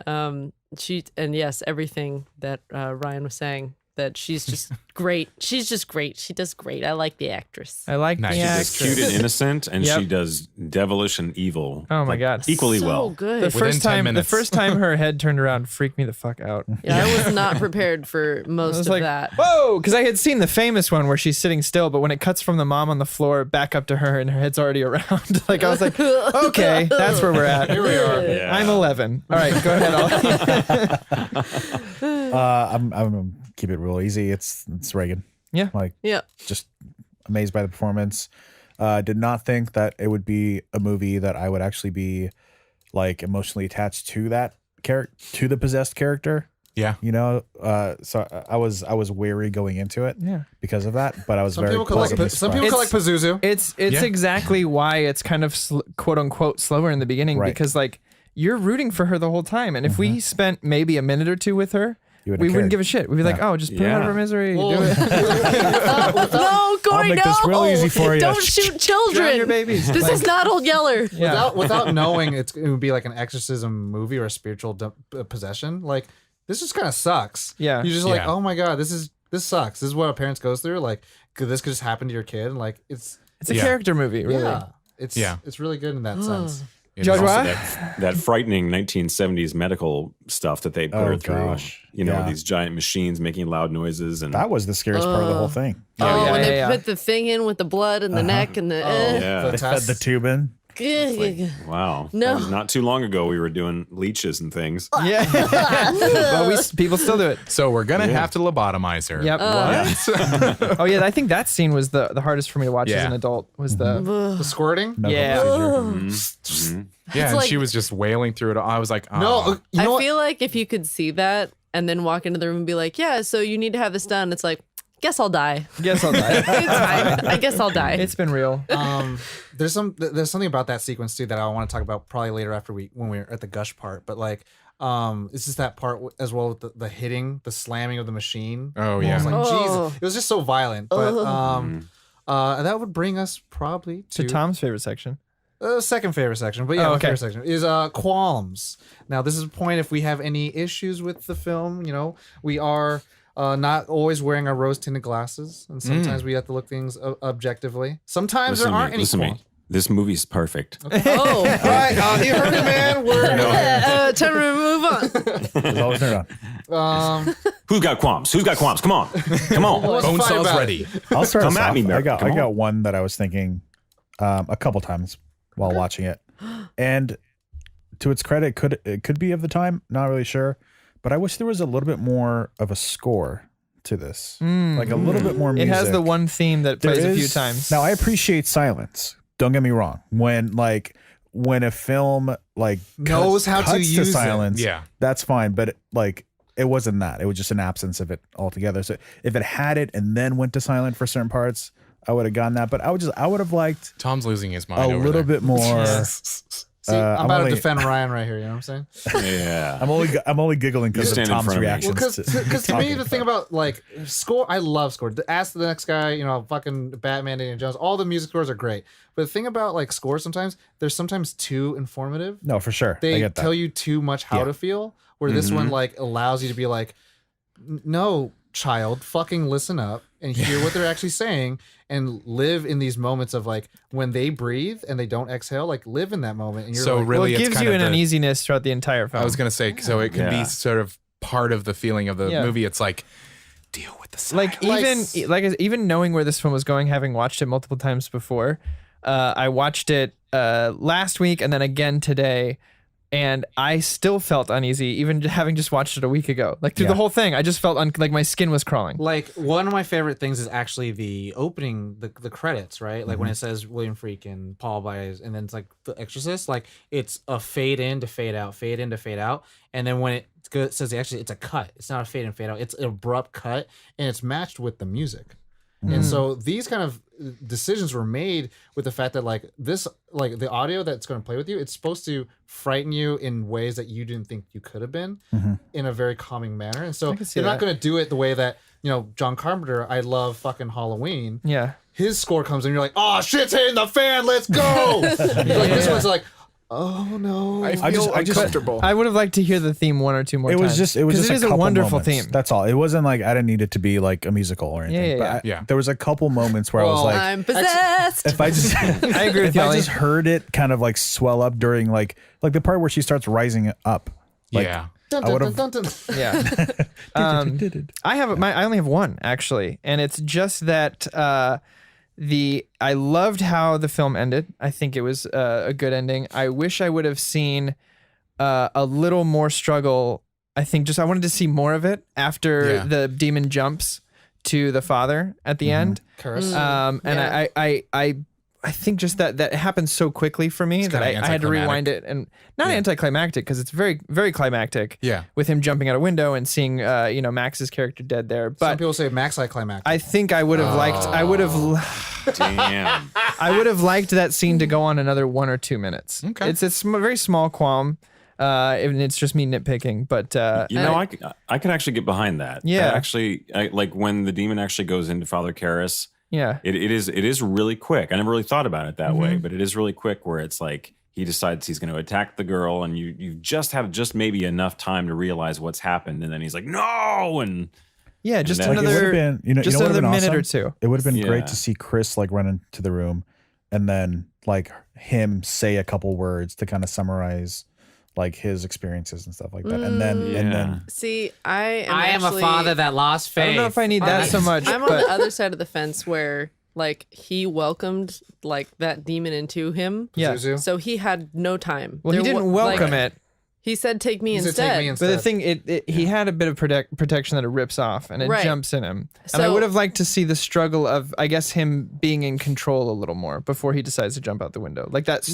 Yes, everything that Ryan was saying, that she's just great. She's just great. She does great. I like the actress. I like Nice. the She She's actress. cute and innocent, and Yep. she does devilish and evil. Oh my God. equally So well. good. The Within first 10 time, minutes. her head turned around freaked me the fuck out. Yeah, I was not prepared for most I was of like, that. whoa, because I had seen the famous one where she's sitting still, but when it cuts from the mom on the floor back up to her and her head's already around, like I was like, okay, that's where we're at. Here we are. Yeah. I'm 11. All right, go ahead. I'm gonna keep it real easy. It's Reagan. Yeah. Like Yeah. just amazed by the performance. Did not think that it would be a movie that I would actually be like emotionally attached to that character, to the possessed character. Yeah. You know, so I was wary going into it. Yeah. Because of that, but I was Some very people collect pleasantly some people collect surprised. Pazuzu. It's Yeah. exactly why it's kind of quote unquote slower in the beginning Right. because like you're rooting for her the whole time, and if we spent maybe a minute or two with her, You wouldn't we have wouldn't cared. give a shit. We'd be like, Yeah. oh, just put her out of her misery. Well, Do it. No, Corey, make no. this real easy for you. Don't shoot Drown children. your babies. This is not Old Yeller. Yeah. without knowing it would be like an exorcism movie or a spiritual possession. Like this just kind of sucks. Yeah. You're just like, Yeah. oh my God, this sucks. This is what a parent goes through. Like this could just happen to your kid. And like it's It's a Yeah. character movie, really. it's really good in that sense. It Judge is. Roy? That frightening 1970s medical stuff that they put Oh, her through. gosh. You know, Yeah. these giant machines making loud noises and That was the scariest part of the whole thing. Oh, yeah, when yeah, they yeah. put the thing in with the blood and the neck and the. yeah. They fed the tube in. Wow. No. That was not too long ago we were doing leeches and things. Yeah. But people still do it. So we're gonna have to lobotomize her. Yep. Oh yeah, I think that scene was the hardest for me to watch as Yeah. an adult. Was the The squirting? No Yeah. procedure. Yeah, and like- she was just wailing through it. I was like, oh. No, you know I what? feel like if you could see that and then walk into the room and be like, yeah, so you need to have this done. It's like, guess I'll die. guess I'll die. It's fine. I guess I'll die. It's been real. There's something about that sequence too that I want to talk about probably later after when we're at the gush part. But like, it's just that part as well with the hitting, the slamming of the machine. Oh, I yeah. was like, Oh. Jesus, it was just so violent. But that would bring us probably To Tom's favorite section. second favorite section. But yeah, Oh, my okay. favorite section is qualms. Now this is a point if we have any issues with the film. You know, we are. Not always wearing our rose-tinted glasses, and sometimes we have to look things objectively. Sometimes there aren't any listen to me. qualms. This movie's perfect. Oh. All right, you heard it, man. We're Time to move on. There's always nerd on. Who's got qualms? Who's got qualms? Come on. Come on. Let's Bone fight saw's about it. ready. I'll start Come us at off. me, Merrick. I Come on. got one that I was thinking a couple times while watching it, and to its credit, it could be of the time. Not really sure, but I wish there was a little bit more of a score to this, like a little bit more It music. has the one theme that There plays a few is- times. Now I appreciate silence. Don't get me wrong. When a film like Knows how to cuts use it. silence, Yeah. that's fine. But it wasn't that. It was just an absence of it altogether. So if it had it and then went to silent for certain parts, I would have gotten that. But I would have liked Tom's losing his a mind. over little there. bit more. See, I'm I'm about only- to defend Ryan right here. You know what I'm saying? Yeah. I'm only giggling because You of stand in Tom's front of me. reactions. Well, because to me, the thing about like score, I love score. Ask the next guy, you know, fucking Batman, Indiana Jones. All the music scores are great. But the thing about like scores, sometimes they're sometimes too informative. No, for sure. I They get that. tell you too much how Yeah. to feel. Where this one like allows you to be like, no, child, fucking listen up and hear what they're actually saying and live in these moments of like when they breathe and they don't exhale, like live in that moment. And you're So like, well, really, it it's gives kind you of an the- uneasiness throughout the entire film. I was gonna say, so it can Yeah. be sort of part of the feeling of the Yeah. movie. It's like deal with the silence. even knowing where this film was going, having watched it multiple times before, I watched it last week and then again today, and I still felt uneasy, even having just watched it a week ago. Like through the Yeah. whole thing, I just felt like my skin was crawling. Like one of my favorite things is actually the opening, the credits, right? Like when it says William Friedkin, Paul Baez, and then it's like The Exorcist. Like it's a fade in to fade out, fade in to fade out, and then when it says actually it's a cut. It's not a fade in fade out. It's an abrupt cut, and it's matched with the music. And so these kind of decisions were made with the fact that like this, like the audio that's going to play with you, it's supposed to frighten you in ways that you didn't think you could have been in a very calming manner. And so can see they're not that. going to do it the way that, you know, John Carpenter, I love fucking Halloween. Yeah. His score comes in, you're like, oh, shit's hitting the fan, let's go. Like, this one's like, Oh no. I feel I just- uncomfortable. I would have liked to hear the theme one or two more It times. was just 'cause it is a couple wonderful moments. theme. That's all. It wasn't like I didn't need it to be like a musical or anything. Yeah. But there was a couple moments where I was Well, like, I'm possessed. if I just I agree with if you, I Ollie. just heard it kind of like swell up during like the part where she starts rising up. Like, yeah. Dun, I dun, would've- dun, dun, dun. Yeah. I only have one actually, and it's just that I loved how the film ended. I think it was a good ending. I wish I would have seen a little more struggle. I wanted to see more of it after Yeah. the demon jumps to the father at the end. Curse. And Yeah. I think just that happened so quickly for me that I kinda had to rewind anticlimactic. it, and not anticlimactic because it's very, very climactic. Yeah. With him jumping out a window and seeing, Max's character dead there. Some But people say max climactic. I think I would have liked, I would have liked that scene to go on another 1 or 2 minutes. Okay. It's a very small qualm. And it's just me nitpicking, but I could actually get behind that. Yeah. Like when the demon actually goes into Father Karras, yeah. it is really quick. I never really thought about it that way, Mm-hmm. but it is really quick where it's like he decides he's going to attack the girl, and you just have maybe enough time to realize what's happened, and then he's like, no, and Yeah, just then- Like, it would another, have been, just what would've another been minute awesome? or two. It would have been Yeah. great to see Chris like run into the room and then like him say a couple words to kind of summarize like his experiences and stuff like that. And then See, I I am actually, a father that lost faith. I don't know if I need that so much, I'm on but the other side of the fence where like he welcomed like that demon into him. yeah. Zuzu. So he had no time. Well, he There didn't wa- welcome like, it. He said, "Take me He said, instead." "Take me But the instead." thing, he had a bit of protection that it rips off and it Right. jumps in him. And I So- would have liked to see the struggle of, I guess, him being in control a little more before he decides to jump out the window. Like that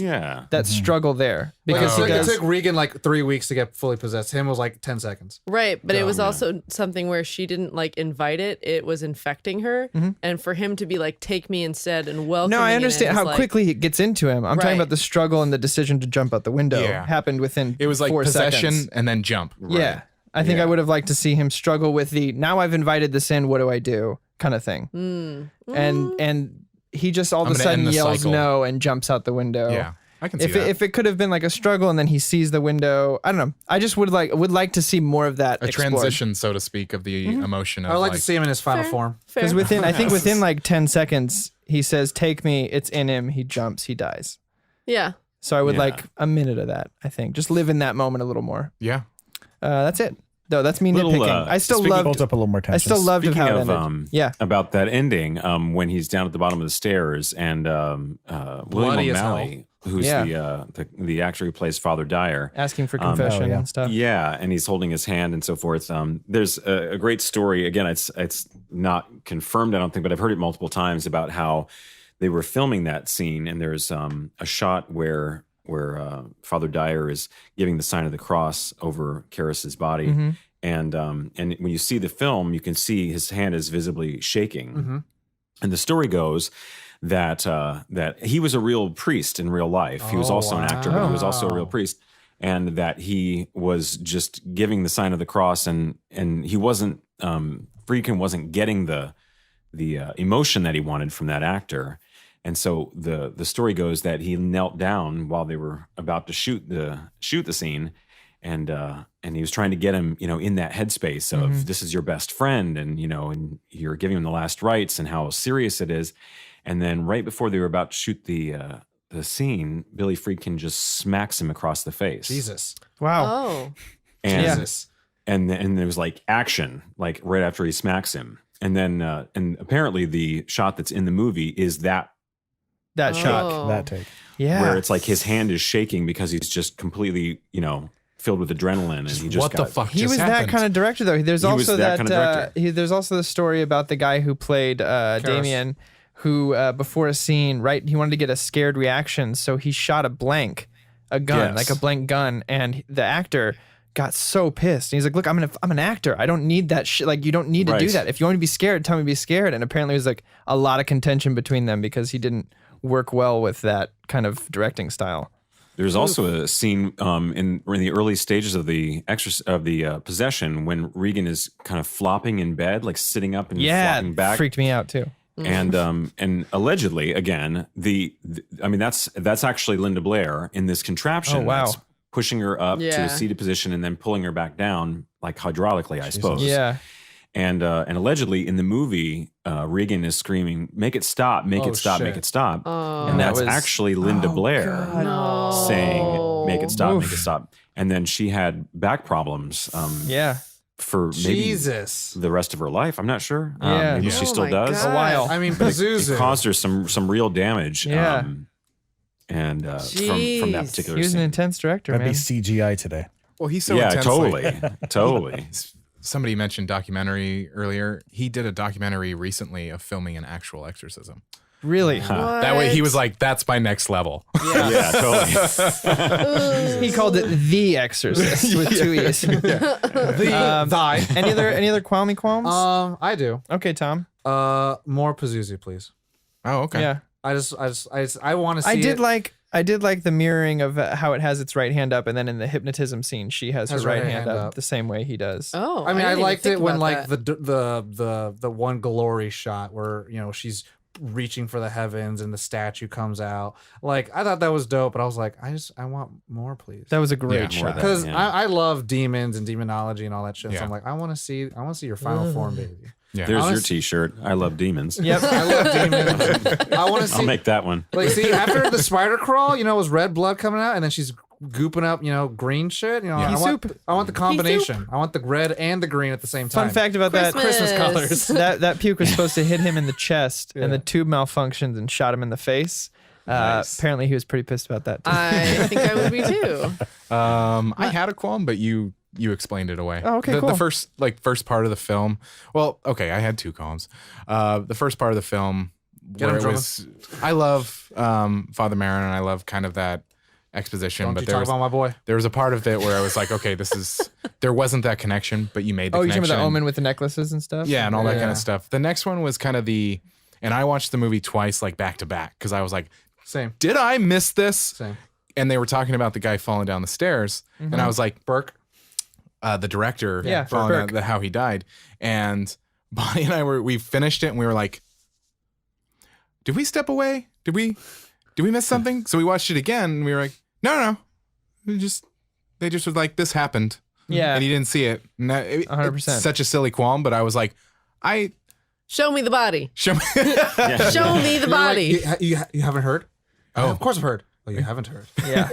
struggle there. Because Like, he it does. took Regan like 3 weeks to get fully possessed. Him was like 10 seconds. Right, but it was also something where she didn't like invite it; it was infecting her, and for him to be like, "Take me instead," and welcome. No, I understand how quickly it gets into him. I'm talking Right. about the struggle and the decision to jump out the window Yeah. happened within It was like 4 possession seconds. and then jump. Yeah. I think I would have liked to see him struggle with the now I've invited this in, what do I do kind of thing. And he just all of I'm a gonna sudden end the yells cycle. no and jumps out the window. Yeah. I can see If that. it could have been like a struggle and then he sees the window, I don't know. I just would like to see more of that a transition, so to speak, of the emotion of I would like to see him in his final form. Because I think within like 10 seconds, he says, "Take me." It's in him. He jumps. He dies. Yeah, So I would Yeah. like a minute of that. I think just live in that moment a little more. Yeah. That's it. Though that's me Little, nitpicking. I still speaking- builds loved. up a little more tension. I still loved Speaking how it of ended. Yeah. about that ending, when he's down at the bottom of the stairs and William Bloody as O'Malley, who's Yeah. the actor who plays Father Dyer, Asking for confession and stuff. yeah, and he's holding his hand and so forth. There's a great story. Again, it's not confirmed, I don't think, but I've heard it multiple times about how they were filming that scene, and there's a shot where Father Dyer is giving the sign of the cross over Karras's body, Mm-hmm. and when you see the film, you can see his hand is visibly shaking. And the story goes that he was a real priest in real life. He was also an actor, but he was also a real priest, and that he was just giving the sign of the cross, and he wasn't Friedkin wasn't getting the emotion that he wanted from that actor. And so the story goes that he knelt down while they were about to shoot the scene, and he was trying to get him, in that headspace of this is your best friend, and and you're giving him the last rites and how serious it is. And then right before they were about to shoot the scene, Billy Friedkin just smacks him across the face. Jesus. Wow. Oh, And, Jesus. and there was like action, like right after he smacks him. And then and apparently the shot that's in the movie is that That shot. Oh. that take. Yeah. where it's like his hand is shaking because he's just completely, filled with adrenaline, and he just What the got, fuck He just was happened? that kind of director, though. There's He was also that that. kind of director. There's also the story about the guy who played Damien, who before a scene, right? He wanted to get a scared reaction, so he shot a gun, Yes. like a blank gun, and the actor got so pissed. He's like, "Look, I'm an actor. I don't need that shit. Like, you don't need to do Right. that. If you want me to be scared, tell me to be scared." And apparently, it was like a lot of contention between them because he didn't work well with that kind of directing style. There's also a scene in the early stages of the possession when Regan is kind of flopping in bed, like sitting up and Yeah, flopping back. freaked me out too. And allegedly, again, I mean that's actually Linda Blair in this contraption. Oh, wow. That's pushing her up to Yeah. a seated position and then pulling her back down, like hydraulically, I suppose. Yeah. And allegedly in the movie, Regan is screaming, "Make it stop! Make Oh, it stop! shit. Make it stop!" Oh. And that's that was- actually Linda Blair No. saying, "Make it stop! Oof. Make it stop!" And then she had back problems. Yeah. For maybe Jesus. the rest of her life. I'm not sure. Yeah. Maybe Yeah. she Oh still my does. God. A while. I mean, It Puzuzu. caused her some real damage. Yeah. From that Jeez. particular He was an scene. intense director, That'd man. be CGI today. Well, he's so yeah, intensely. totally. Somebody mentioned documentary earlier. He did a documentary recently of filming an actual exorcism. Really? That way he was like, that's my next level. Yeah, totally. He called it The Exorcist with two E's. Thy. Any other qualmy qualms? I do. Okay, Tom. More Puzuzu, please. Oh, okay. Yeah. I want to see. I did like the mirroring of how it has its right hand up, and then in the hypnotism scene, she has her right hand up the same way he does. Oh, I mean, I didn't even liked think it when about like that. the one glory shot where she's reaching for the heavens and the statue comes out. Like I thought that was dope, but I was like, I want more, please. That was a great Yeah, more shot. of that. Because Yeah. I love demons and demonology and all that shit. So Yeah. I'm like, I want to see your final form, baby. Yeah. There's your Honest- T-shirt. I love demons. Yep. I love demons. I want to see. I'll make that one. Like, see, after the spider crawl, it was red blood coming out, and then she's gooping up, green shit. Pea I soup. want the combination. I want the red and the green at the same time. Fun fact about that: Christmas colors. that puke was supposed to hit him in the chest, and the tube malfunctioned and shot him in the face. Nice. Apparently, he was pretty pissed about that. Too. I think I would be too. I had a qualm, but you explained it away. Oh, okay, the, cool. The first part of the film. Well, okay, I had two qualms. The first part of the film, Get where him, it was, I love Father Marin, and I love kind of that exposition. Don't but you there talk was, about my boy? there was a part of it where I was like, okay, there wasn't that connection, but you made the Oh, you're connection. talking about the omen with the necklaces and stuff? Yeah, and all that kind Yeah. of stuff. The next one was kind of and I watched the movie twice, like back to back, because I was like, Same. did I miss this? Same. And they were talking about the guy falling down the stairs, and I was like, Burke. the director, Yeah, falling Burke. down, how he died, and Bonnie and I we finished it, and we were like, did we step away? Did we miss something? So we watched it again, and we were like, no, they just was like, this happened. Yeah. And he didn't see it. And 100%. It's such a silly qualm, but I was like, Show me the body. show me. Show me the body. You haven't heard? Oh. Of course I've heard. Oh, you haven't heard. Yeah.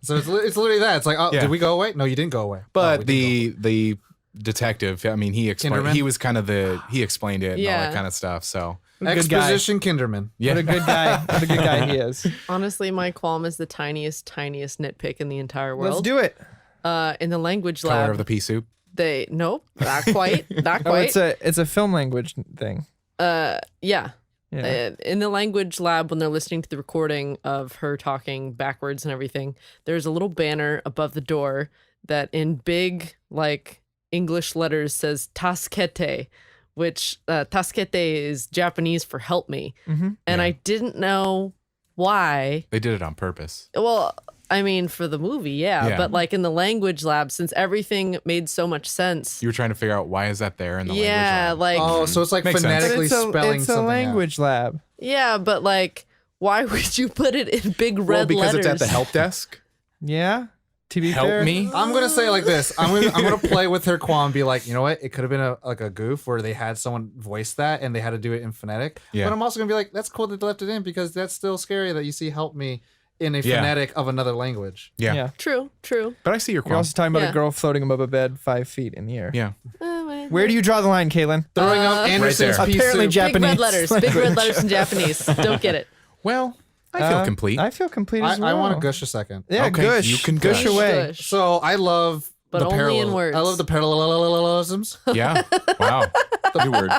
So it's literally that. It's like, oh, Yeah. did we go away? No, you didn't go away. Oh, But we didn't go away. the detective, I mean, he explained. Kinderman? He was kind of he explained it and all Yeah. that kind of stuff. So Good guy. Exposition Kinderman. yeah, What a good guy. What a good guy he is. Honestly, my qualm is the tiniest nitpick in the entire world. Let's do it. In the language color lab, of the pea soup. nope, not quite, not Oh, quite. it's a film language thing. Yeah. Yeah. In the language lab, when they're listening to the recording of her talking backwards and everything, there's a little banner above the door that in big, like, English letters says Taskete, which Taskete is Japanese for help me. And I didn't know why. They did it on purpose. Well, I mean, for the movie, yeah. Yeah. But like in the language lab, since everything made so much sense. You were trying to figure out why is that there in the Yeah, language. like, Oh, so it's like Makes sense. phonetically spelling it's a something language lab. yeah, but like, why would you put it in big red Well, because letters? it's at the help desk. Yeah. To be Help fair. me. I'm gonna say it like this. I'm gonna play with her qualm and be like, you know what? It could have been a goof where they had someone voice that and they had to do it in phonetic. Yeah. But I'm also gonna be like, that's cool that they left it in because that's still scary that you see help me in a Yeah. phonetic of another language. Yeah. Yeah. True. But I see your You're qualm. also talking about Yeah. a girl floating above a bed 5 feet in the air. Yeah. Where do you draw the line, Caitlin? Throwing up Anderson's there. pea Apparently soup. Japanese. Big red letters. Big red letters in Japanese. Don't get it. Well, I feel complete. I feel complete as well. I want to gush a second. Yeah, Okay, gush. you can gush gush. away. Gush. So I love But the only in parallel. words. I love the parallelisms. Yeah. Wow. Good word.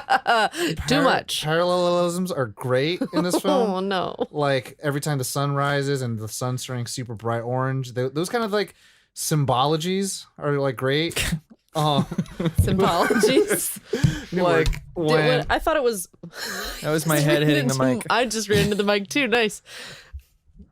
Too much. Parallelisms are great in this film. Oh no. Like every time the sun rises and the sun's turning super bright orange, those kind of like symbologies are like great. Symbologies. Like when I thought it was. That was my head hitting the mic. I just ran into the mic too. Nice.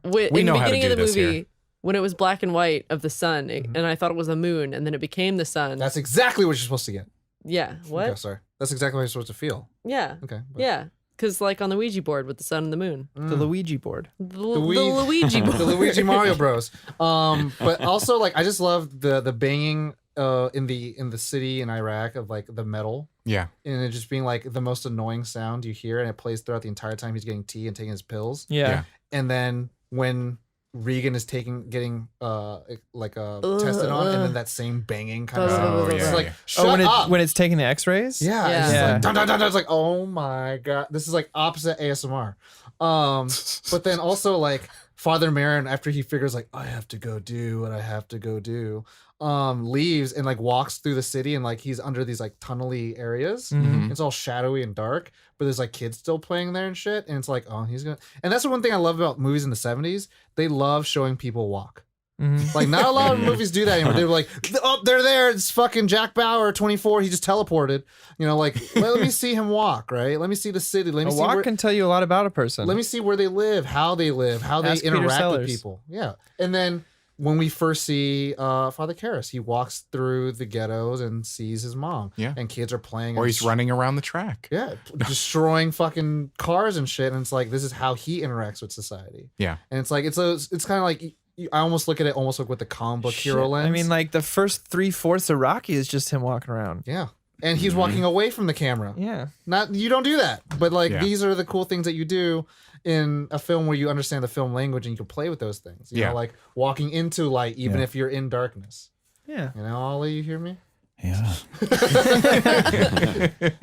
We In know the how to beginning do of the this movie, here. when it was black and white of the sun, and I thought it was a moon, and then it became the sun. that's exactly what you're supposed to get. Yeah. What? Okay, sorry. That's exactly what you're supposed to feel. Yeah. Okay. but- Yeah. Because like on the Ouija board with the sun and the moon. The Luigi board. The Luigi the board. Luigi Mario Bros. But also like I just love the banging in the city in Iraq of like the metal. Yeah. And it just being like the most annoying sound you hear, and it plays throughout the entire time he's getting tea and taking his pills. Yeah. And then when Regan is getting tested on, and then that same banging kind of sound. Oh, It's yeah, like yeah. shut up. When it's taking the X-rays. Yeah, Yeah. It's Yeah. like dun, dun, dun, dun. It's like, oh my god, this is like opposite ASMR. But then also like Father Merrin, after he figures like I have to go do what I have to go do, leaves and like walks through the city, and like he's under these like tunnely areas. Mhm. It's all shadowy and dark, but there's like kids still playing there and shit. And it's like, oh, he's gonna. And that's the one thing I love about movies in the 70s. They love showing people walk. Mhm. Like not a lot of movies do that anymore. They're like, oh, they're there. It's fucking Jack Bauer, 24. He just teleported. You know, like let me see him walk. Right. Let me see the city. Let me A see walk where, can tell you a lot about a person. let me see where they live, how they Ask Peter interact with Sellers. people. Yeah. And then when we first see Father Karras, he walks through the ghettos and sees his mom. Yeah. And kids are playing. Or and he's running around the track. Yeah. Destroying fucking cars and shit. And it's like, this is how he interacts with society. Yeah. And it's like, it's kind of like, I almost look at it almost like with the comic book hero Shit. lens. I mean, like the first 3/4 of Rocky is just him walking around. yeah. And he's walking away from the camera. Yeah. Not you don't do that, but like Yeah. these are the cool things that you do in a film where you understand the film language and you can play with those things. You Yeah. know, like walking into light, even Yeah. if you're in darkness. Yeah. You know, Ollie, you hear me? Yeah.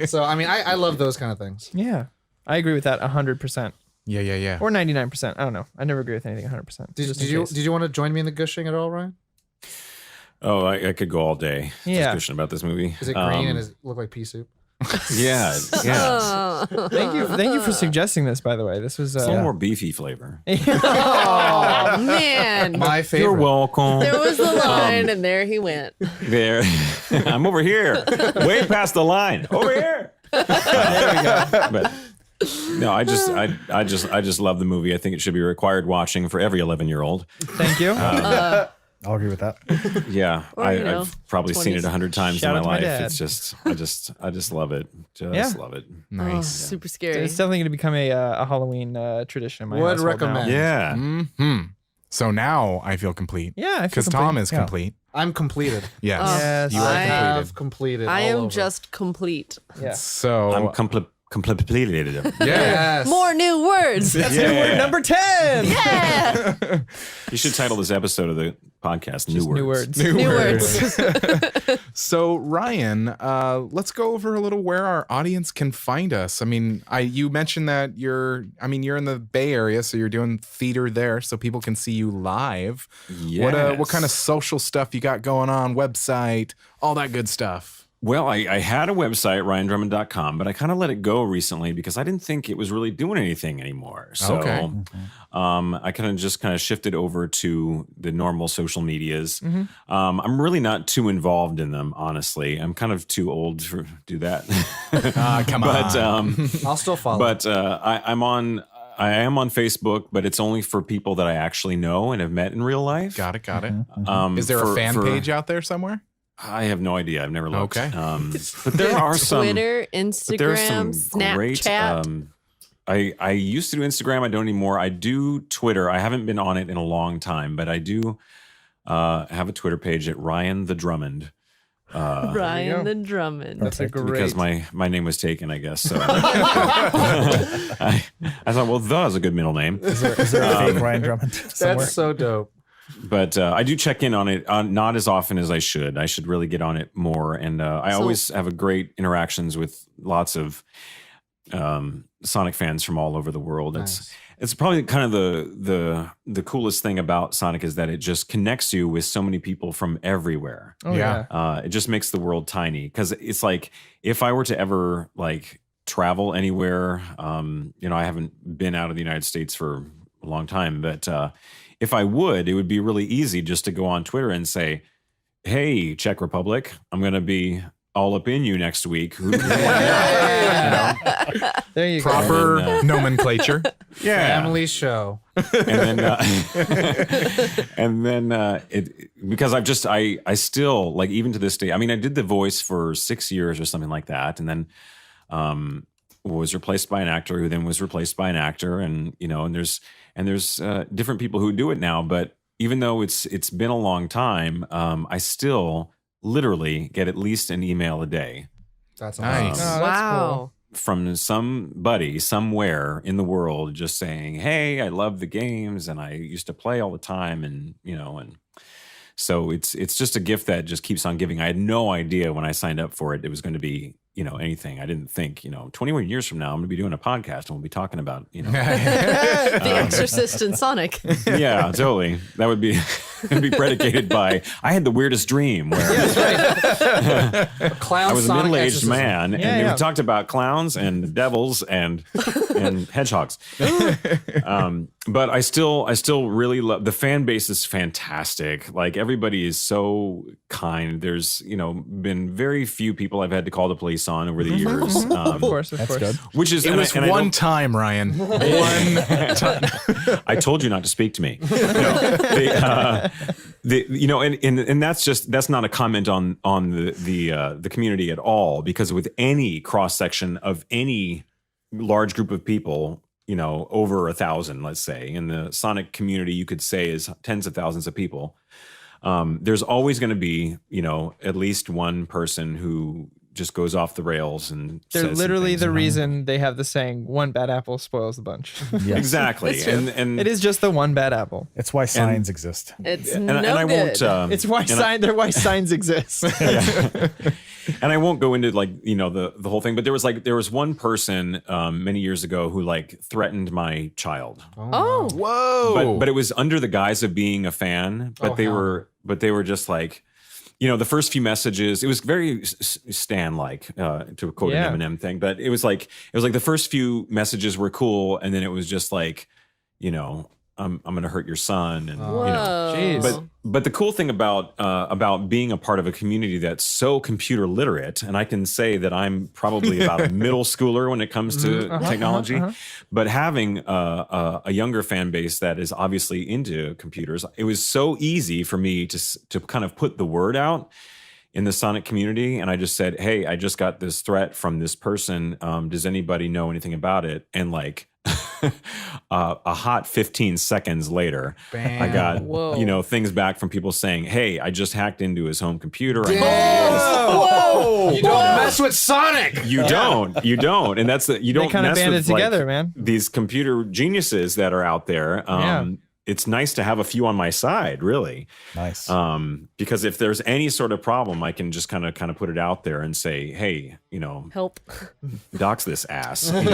So I mean, I love those kind of things. Yeah. I agree with that 100%. Yeah. Or 99%. I don't know. I never agree with anything 100%. Did just in you case. did you want to join me in the gushing at all, Ryan? Oh, I could go all day Yeah. discussion about this movie. Is it green and does it look like pea soup? Yeah, yeah. Thank you for suggesting this, by the way. This was It's a little more beefy flavor. Oh man. My favorite. You're welcome. There was the line, and there he went. There, I'm over here, way past the line. Over here. But no, I just love the movie. I think it should be required watching for every 11-year-old. Thank you. I'll agree with that. Yeah, Or, you know, I've probably seen it 100 times Shout in out my to my life. dad. It's just, I just love it. Just Yeah. love it. Oh, Nice. super scary. It's definitely going to become a Halloween tradition in my Would household now. recommend. Yeah. Hmm. So now I feel complete. Yeah, I feel Because complete. Tom is Yeah. complete. I'm completed. Yes. Yes. You I are completed. have completed. I all am over. just complete. Yeah. So I'm completed. yeah. Yes. More new words. Yeah. Number 10. Yeah. You should title this episode of the podcast Just New Words. New words. New words. So Ryan, let's go over a little where our audience can find us. I mean, you mentioned that you're in the Bay Area, so you're doing theater there, so people can see you live. Yes. What kind of social stuff you got going on? Website, all that good stuff. Well, I had a website, ryandrummond.com, but I kind of let it go recently because I didn't think it was really doing anything anymore. So Okay. I just shifted over to the normal social medias. I'm really not too involved in them, honestly. I'm kind of too old to do that. Come but on. I'll still follow. but I am on Facebook, but it's only for people that I actually know and have met in real life. Got it. Um, Is there a for- fan for- page out there somewhere? I have no idea. I've never looked. Okay. But there are some. Twitter, But there's Instagram, some great. Snapchat. I used to do Instagram. I don't anymore. I do Twitter. I haven't been on it in a long time, but I do have a Twitter page at Ryan the Drummond. Ryan the Drummond. That's a great. Because my name was taken, I guess. So I thought, well, the is a good middle name. Is there a fake Ryan Drummond somewhere? That's so dope. But I do check in on it, not as often as I should. I should really get on it more. And I always have a great interactions with lots of Sonic fans from all over the world. It's probably kind of the coolest thing about Sonic is that it just connects you with so many people from everywhere. Oh, Yeah. yeah. It just makes the world tiny because it's like if I were to ever like travel anywhere, I haven't been out of the United States for a long time, but if I would, it would be really easy just to go on Twitter and say, "Hey, Czech Republic, I'm going to be all up in you next week." There you go. Proper And then, nomenclature. Yeah, Family show. and then it because I still like even to this day. I mean, I did the voice for 6 years or something like that, and then was replaced by an actor who then was replaced by an actor, and there's different people who do it now. But even though it's been a long time, I still literally get at least an email a day. That's Nice. awesome. Oh, that's Wow. cool. From somebody somewhere in the world just saying, "Hey, I love the games and I used to play all the time," and so it's just a gift that just keeps on giving. I had no idea when I signed up for it was going to be anything. I didn't think 21 years from now I'm going to be doing a podcast and we'll be talking about The Exorcist and Sonic. yeah, totally. That would be it'd be predicated by I had the weirdest dream where Clown I was a Sonic middle-aged exorcism. man, and Yeah. we talked about clowns and devils and hedgehogs. But I still really love the fan base is fantastic. Like everybody is so kind. There's been very few people I've had to call the police on over the years. Of course. That's good. Which is It was and I one don't- time, Ryan. One time. I told you not to speak to me. And that's not a comment on the community at all, because with any cross section of any large group of people, over 1,000, let's say, in the Sonic community, you could say is tens of thousands of people. There's always going to be, at least one person who just goes off the rails and They're says some literally things. the reason they have the saying, one bad apple spoils the bunch. Yes. Exactly. And It is just the one bad apple. It's why signs exist. It's and, no and I good. won't. It's why they're why signs exist. And I won't go into the whole thing, but there was one person many years ago who threatened my child, Oh, Whoa. but it was under the guise of being a fan. But they were just like, the first few messages. It was very Stan-like, to quote Yeah. an Eminem thing. But it was like the first few messages were cool, and then it was just like, I'm going to hurt your son, and whoa. Jeez. But the cool thing about being a part of a community that's so computer literate, and I can say that I'm probably about a middle schooler when it comes to technology, but having a younger fan base that is obviously into computers, it was so easy for me to kind of put the word out in the Sonic community. And I just said, "Hey, I just got this threat from this person. Does anybody know anything about it?" And a hot 15 seconds later, Bam. I got Whoa. things back from people saying, "Hey, I just hacked into his home computer." Whoa! You don't mess with Sonic. You don't, and that's you don't They kind of mess banded with together, man. these computer geniuses that are out there. It's nice to have a few on my side, really. Nice. Because if there's any sort of problem, I can just kind of put it out there and say, "Hey, Help. dox this ass." Help.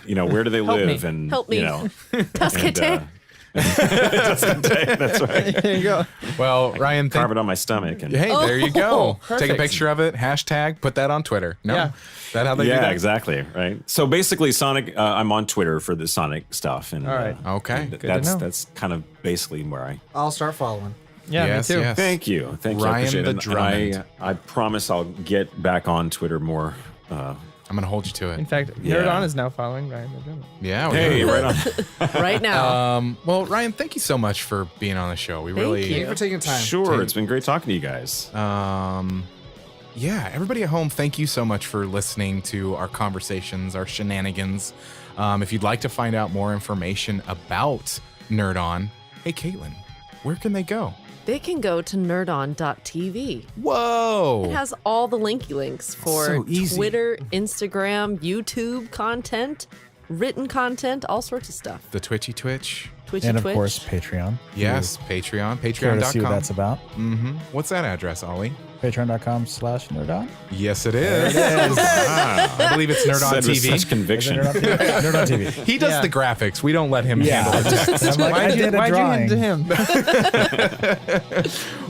Yeah. Where do they Help me. live? And Help me. Tuscatay. That's right. There you go. Well, Ryan, Carve it on my stomach. And hey, there you go. Take a perfect. picture of it, hashtag, put that on Twitter. No? Yeah. That how they do yeah, that? exactly. Right. So basically, Sonic. I'm on Twitter for the Sonic stuff, and All right. Okay. and to know. that's kind of basically where I. I'll start following. Yeah, Yes, me too. yes. Thank you. I Ryan appreciate the it. And Drummond. I promise I'll get back on Twitter more. I'm going to hold you to In it. fact, Yeah. Nerd On is now following Ryan Drummond. Yeah. we Hey, do. right on. Right now. Well, Ryan, thank you so much for being on the show. We Thank really you. Thank you for taking time. Sure, it's been great talking to you guys. Yeah, everybody at home, thank you so much for listening to our conversations, our shenanigans. If you'd like to find out more information about Nerd On, hey, Caitlin, where can they go? They can go to nerdon.tv. Whoa! It has all the linky links for So easy. Twitter, Instagram, YouTube content, written content, all sorts of stuff. The Twitchy Twitch. Twitchy And of Twitch. course, Patreon. Yes, Patreon. Care to see what Patreon.com. that's about? What's that address, Ollie? Patreon.com/nerdon. Yes, it is. I believe it's Nerd On Said with TV. such conviction. Nerd on TV. He does Yeah. the graphics. We don't let him handle it. I'm like, I did a Why'd you drawing. hand to him?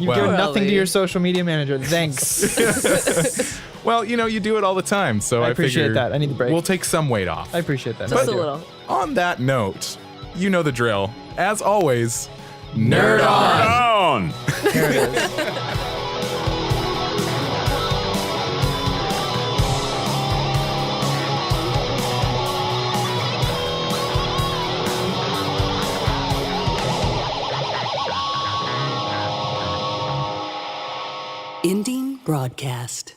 You've Well- given nothing to Ollie. your social media manager. Thanks. Well, you do it all the time, so I I appreciate figured that. I need the break. We'll take some weight off. I appreciate that. Just I a do. little. On that note, you know the drill. As always, Nerd On! On. There it is. Ending broadcast.